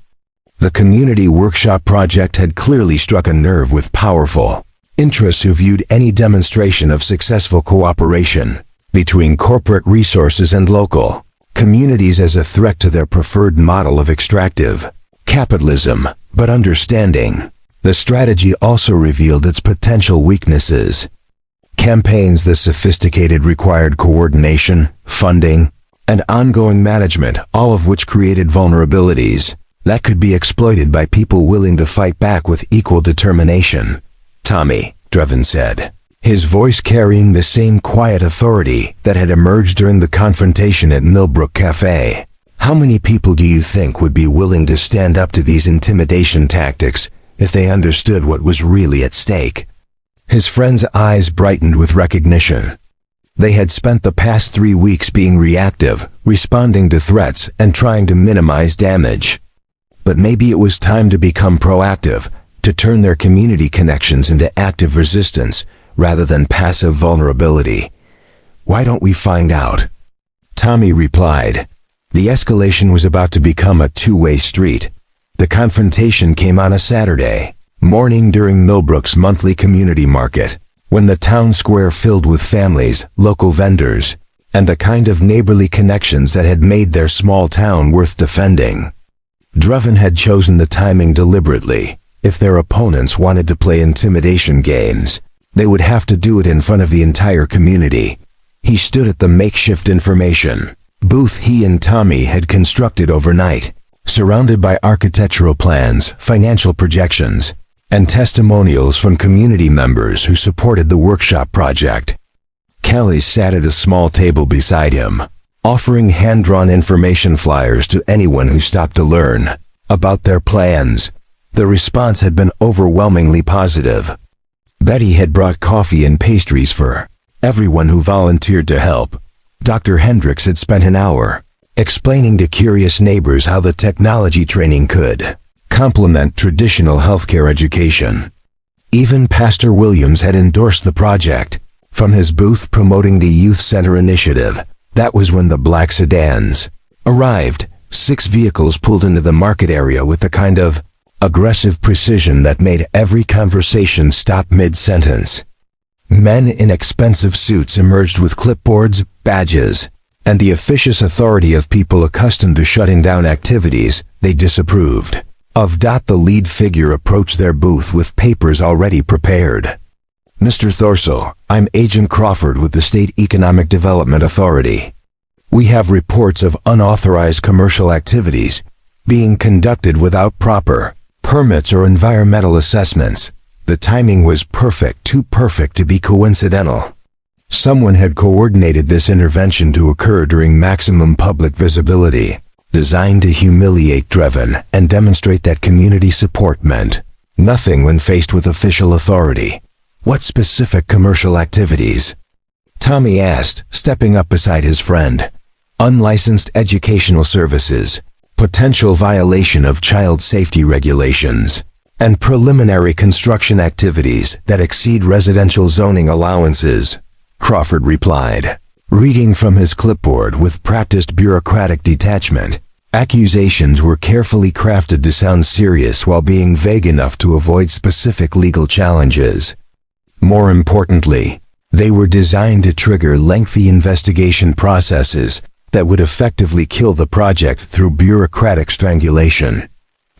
Speaker 1: The community workshop project had clearly struck a nerve with powerful interests who viewed any demonstration of successful cooperation between corporate resources and local communities as a threat to their preferred model of extractive capitalism. But understanding the strategy also revealed its potential weaknesses. Campaigns this sophisticated required coordination, funding, and ongoing management, all of which created vulnerabilities that could be exploited by people willing to fight back with equal determination. Tommy, Drevin said, his voice carrying the same quiet authority that had emerged during the confrontation at Millbrook Cafe. How many people do you think would be willing to stand up to these intimidation tactics if they understood what was really at stake? His friend's eyes brightened with recognition. They had spent the past 3 weeks being reactive, responding to threats and trying to minimize damage. But maybe it was time to become proactive, to turn their community connections into active resistance rather than passive vulnerability. Why don't we find out? Tommy replied. The escalation was about to become a two-way street. The confrontation came on a Saturday morning during Millbrook's monthly community market, when the town square filled with families, local vendors, and the kind of neighborly connections that had made their small town worth defending. Drevin had chosen the timing deliberately. If their opponents wanted to play intimidation games, they would have to do it in front of the entire community. He stood at the makeshift information booth he and Tommy had constructed overnight, surrounded by architectural plans, financial projections, and testimonials from community members who supported the workshop project. Kelly sat at a small table beside him, offering hand-drawn information flyers to anyone who stopped to learn about their plans. The response had been overwhelmingly positive. Betty had brought coffee and pastries for everyone who volunteered to help. Dr. Hendricks had spent an hour explaining to curious neighbors how the technology training could complement traditional healthcare education. Even Pastor Williams had endorsed the project. From his booth promoting the Youth Center initiative, that was when the black sedans arrived. 6 vehicles pulled into the market area with the kind of aggressive precision that made every conversation stop mid-sentence. Men in expensive suits emerged with clipboards, badges, and the officious authority of people accustomed to shutting down activities they disapproved of. The lead figure approached their booth with papers already prepared. "Mr. Thorsell, I'm Agent Crawford with the State Economic Development Authority. We have reports of unauthorized commercial activities being conducted without proper permits or environmental assessments. The timing was perfect, too perfect to be coincidental. Someone had coordinated this intervention to occur during maximum public visibility, designed to humiliate Drevin and demonstrate that community support meant nothing when faced with official authority." "What specific commercial activities?" Tommy asked, stepping up beside his friend. "Unlicensed educational services, potential violation of child safety regulations, and preliminary construction activities that exceed residential zoning allowances," Crawford replied, reading from his clipboard with practiced bureaucratic detachment. Accusations were carefully crafted to sound serious while being vague enough to avoid specific legal challenges. More importantly, they were designed to trigger lengthy investigation processes that would effectively kill the project through bureaucratic strangulation.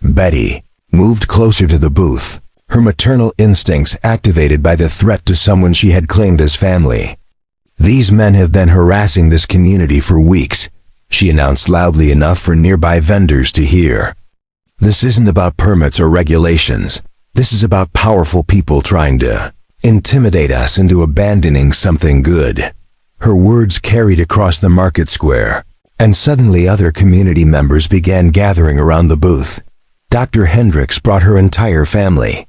Speaker 1: Betty moved closer to the booth, her maternal instincts activated by the threat to someone she had claimed as family. "These men have been harassing this community for weeks," she announced loudly enough for nearby vendors to hear. "This isn't about permits or regulations. This is about powerful people trying to intimidate us into abandoning something good." Her words carried across the market square, and suddenly other community members began gathering around the booth. Dr. Hendricks brought her entire family.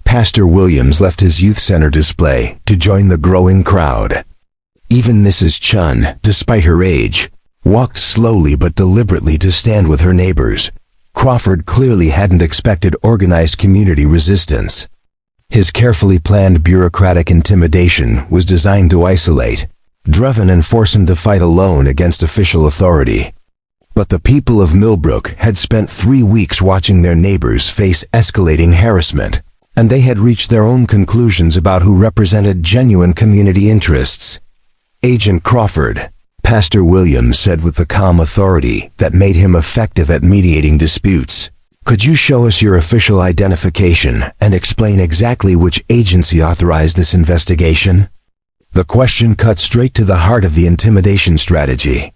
Speaker 1: Pastor Williams left his youth center display to join the growing crowd. Even Mrs. Chun, despite her age, walked slowly but deliberately to stand with her neighbors. Crawford clearly hadn't expected organized community resistance. His carefully planned bureaucratic intimidation was designed to isolate Drevin and force him to fight alone against official authority. But the people of Millbrook had spent 3 weeks watching their neighbors face escalating harassment, and they had reached their own conclusions about who represented genuine community interests. "Agent Crawford," Pastor Williams said with the calm authority that made him effective at mediating disputes, "could you show us your official identification and explain exactly which agency authorized this investigation?" The question cut straight to the heart of the intimidation strategy.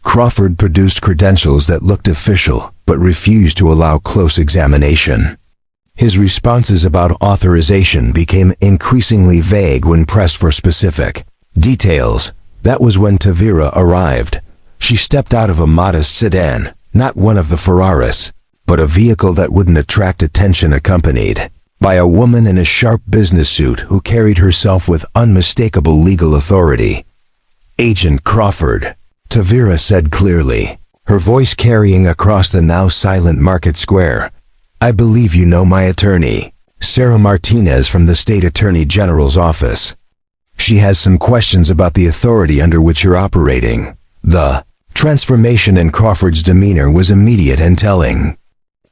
Speaker 1: Crawford produced credentials that looked official but refused to allow close examination. His responses about authorization became increasingly vague when pressed for specific details. That was when Tavira arrived. She stepped out of a modest sedan, not one of the Ferraris, but a vehicle that wouldn't attract attention, accompanied by a woman in a sharp business suit who carried herself with unmistakable legal authority. "Agent Crawford," Tavira said clearly, her voice carrying across the now silent market square. "I believe you know my attorney, Sarah Martinez from the State Attorney General's office. She has some questions about the authority under which you're operating." The transformation in Crawford's demeanor was immediate and telling.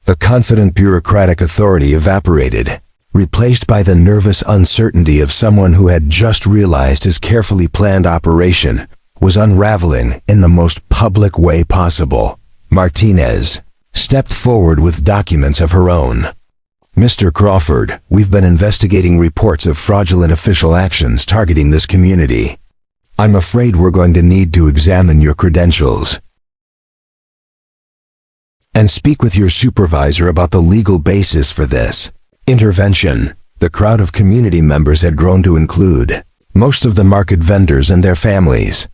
Speaker 1: The confident bureaucratic authority evaporated, replaced by the nervous uncertainty of someone who had just realized his carefully planned operation was unraveling in the most public way possible. Martinez stepped forward with documents of her own. "Mr. Crawford, we've been investigating reports of fraudulent official actions targeting this community. I'm afraid we're going to need to examine your credentials and speak with your supervisor about the legal basis for this." Intervention. The crowd of community members had grown to include most of the market vendors and their families.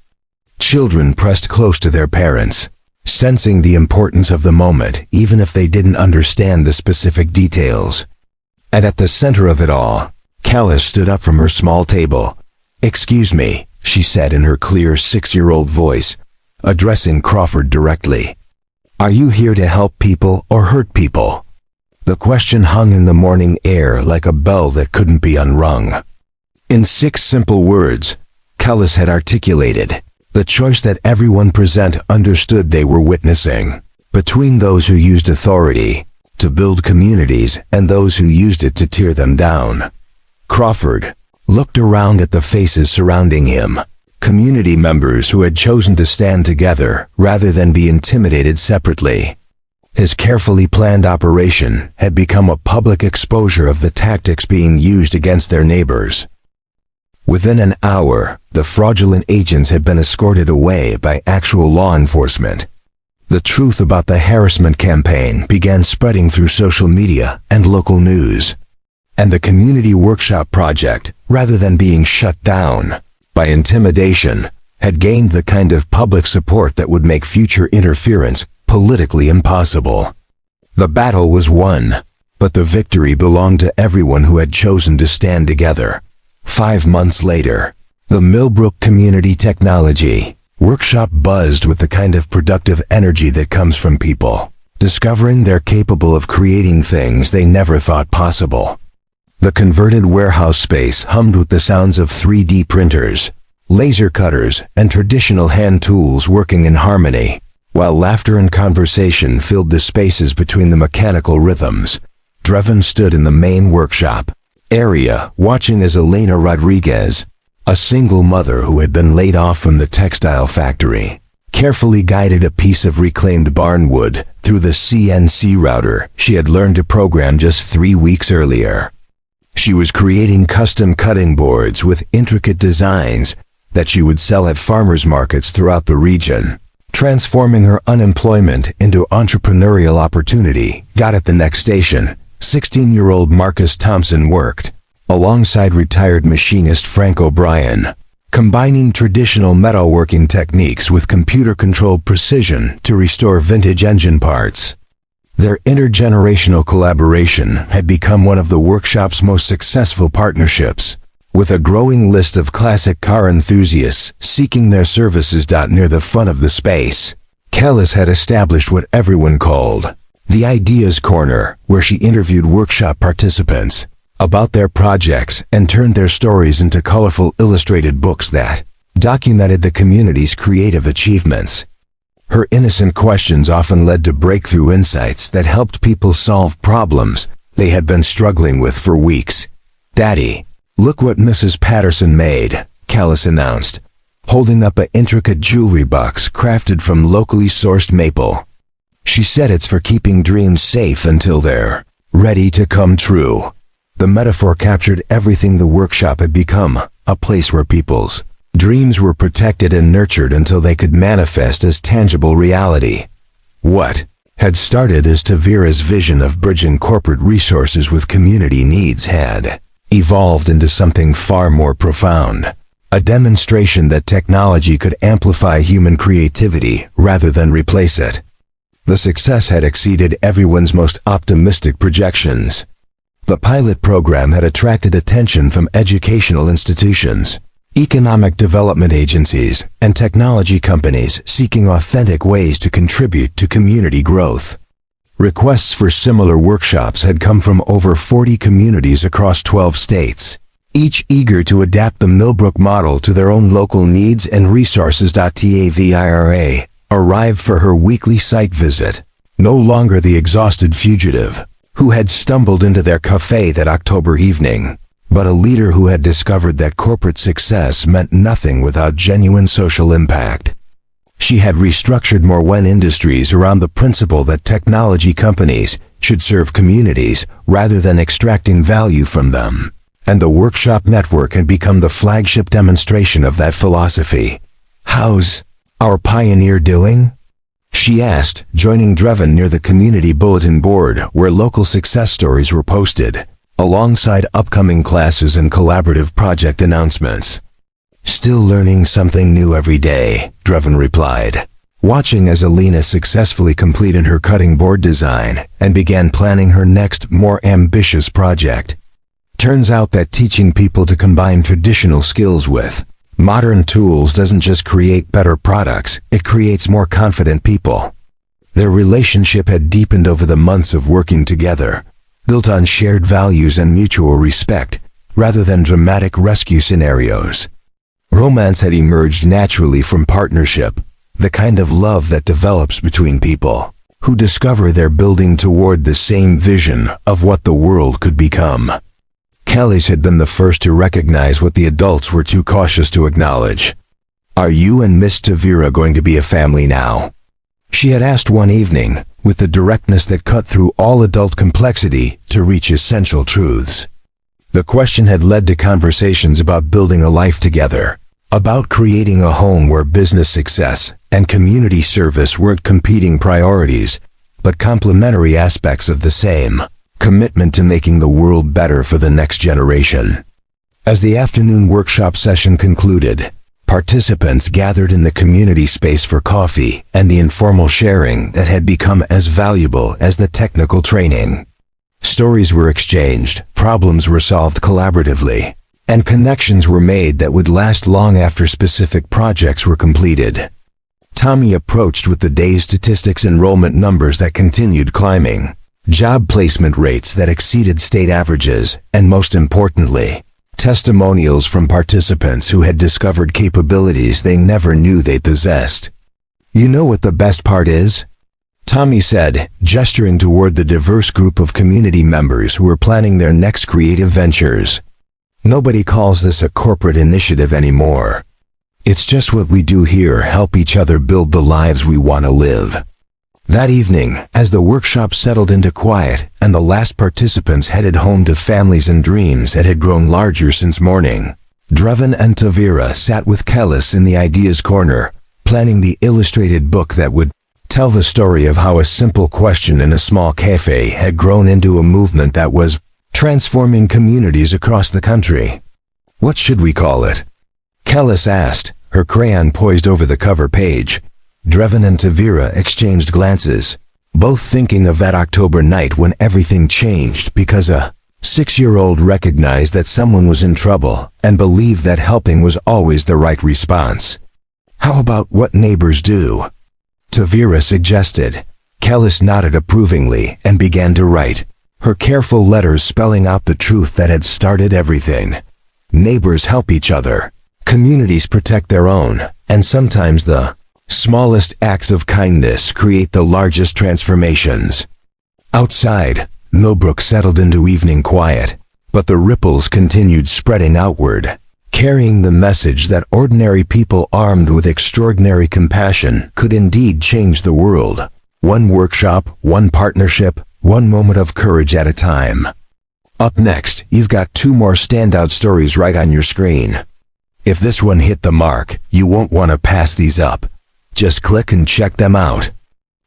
Speaker 1: Children pressed close to their parents, sensing the importance of the moment even if they didn't understand the specific details. And at the center of it all, Callis stood up from her small table. "Excuse me," she said in her clear 6-year-old voice, addressing Crawford directly. "Are you here to help people or hurt people?" The question hung in the morning air like a bell that couldn't be unrung. In 6 simple words, Callis had articulated the choice that everyone present understood they were witnessing, between those who used authority to build communities and those who used it to tear them down. Crawford looked around at the faces surrounding him, community members who had chosen to stand together rather than be intimidated separately. His carefully planned operation had become a public exposure of the tactics being used against their neighbors. Within an hour, the fraudulent agents had been escorted away by actual law enforcement. The truth about the harassment campaign began spreading through social media and local news. And the community workshop project, rather than being shut down by intimidation, had gained the kind of public support that would make future interference politically impossible. The battle was won, but the victory belonged to everyone who had chosen to stand together. 5 months later, the Millbrook Community Technology Workshop buzzed with the kind of productive energy that comes from people discovering they're capable of creating things they never thought possible. The converted warehouse space hummed with the sounds of 3D printers, laser cutters, and traditional hand tools working in harmony, while laughter and conversation filled the spaces between the mechanical rhythms. Drevin stood in the main workshop area, watching as Elena Rodriguez, a single mother who had been laid off from the textile factory, carefully guided a piece of reclaimed barnwood through the CNC router she had learned to program just 3 weeks earlier. She was creating custom cutting boards with intricate designs that she would sell at farmers markets throughout the region, transforming her unemployment into entrepreneurial opportunity. Got at the next station, 16-year-old Marcus Thompson worked alongside retired machinist Frank O'Brien, combining traditional metalworking techniques with computer-controlled precision to restore vintage engine parts. Their intergenerational collaboration had become one of the workshop's most successful partnerships, with a growing list of classic car enthusiasts seeking their services. Near the front of the space, Callis had established what everyone called the Ideas Corner, where she interviewed workshop participants about their projects and turned their stories into colorful illustrated books that documented the community's creative achievements. Her innocent questions often led to breakthrough insights that helped people solve problems they had been struggling with for weeks. "Daddy, look what Mrs. Patterson made," Callis announced, holding up an intricate jewelry box crafted from locally sourced maple. She said it's for keeping dreams safe until they're ready to come true. The metaphor captured everything the workshop had become, a place where people's dreams were protected and nurtured until they could manifest as tangible reality. What had started as Tavira's vision of bridging corporate resources with community needs had evolved into something far more profound, a demonstration that technology could amplify human creativity rather than replace it. The success had exceeded everyone's most optimistic projections. The pilot program had attracted attention from educational institutions, economic development agencies, and technology companies seeking authentic ways to contribute to community growth. Requests for similar workshops had come from over 40 communities across 12 states, each eager to adapt the Millbrook model to their own local needs and resources. Tavira arrived for her weekly site visit, no longer the exhausted fugitive who had stumbled into their cafe that October evening, but a leader who had discovered that corporate success meant nothing without genuine social impact. She had restructured Morwen Industries around the principle that technology companies should serve communities rather than extracting value from them, and the workshop network had become the flagship demonstration of that philosophy. "How's our pioneer doing?" she asked, joining Drevin near the community bulletin board where local success stories were posted. alongside upcoming classes and collaborative project announcements. "Still learning something new every day," Drevin replied, watching as Alina successfully completed her cutting board design and began planning her next, more ambitious project. Turns out that teaching people to combine traditional skills with modern tools doesn't just create better products, it creates more confident people. Their relationship had deepened over the months of working together, built on shared values and mutual respect, rather than dramatic rescue scenarios. Romance had emerged naturally from partnership, the kind of love that develops between people who discover they're building toward the same vision of what the world could become. Kelly's had been the first to recognize what the adults were too cautious to acknowledge. "Are you and Miss Tavira going to be a family now?" She had asked one evening, with the directness that cut through all adult complexity to reach essential truths. The question had led to conversations about building a life together, about creating a home where business success and community service weren't competing priorities, but complementary aspects of the same commitment to making the world better for the next generation. As the afternoon workshop session concluded, participants gathered in the community space for coffee and the informal sharing that had become as valuable as the technical training. Stories were exchanged, problems were solved collaboratively, and connections were made that would last long after specific projects were completed. Tommy approached with the day's statistics: enrollment numbers that continued climbing, job placement rates that exceeded state averages, and most importantly, testimonials from participants who had discovered capabilities they never knew they possessed. "You know what the best part is?" Tommy said, gesturing toward the diverse group of community members who were planning their next creative ventures. "Nobody calls this a corporate initiative anymore. It's just what we do here: help each other build the lives we want to live." That evening, as the workshop settled into quiet and the last participants headed home to families and dreams that had grown larger since morning, Drevin and Tavira sat with Kellis in the ideas corner, planning the illustrated book that would tell the story of how a simple question in a small cafe had grown into a movement that was transforming communities across the country. "What should we call it?" Kellis asked, her crayon poised over the cover page. Drevin and Tavira exchanged glances, both thinking of that October night when everything changed because a 6-year-old recognized that someone was in trouble and believed that helping was always the right response. "How about what neighbors do?" Tavira suggested. Kellis nodded approvingly and began to write, her careful letters spelling out the truth that had started everything. Neighbors help each other, communities protect their own, and sometimes the smallest acts of kindness create the largest transformations. Outside, Millbrook settled into evening quiet, but the ripples continued spreading outward, carrying the message that ordinary people armed with extraordinary compassion could indeed change the world. One workshop, one partnership, one moment of courage at a time. Up next, you've got 2 more standout stories right on your screen. If this one hit the mark, you won't want to pass these up. Just click and check them out.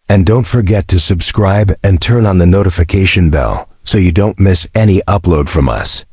Speaker 1: And don't forget to subscribe and turn on the notification bell so you don't miss any upload from us.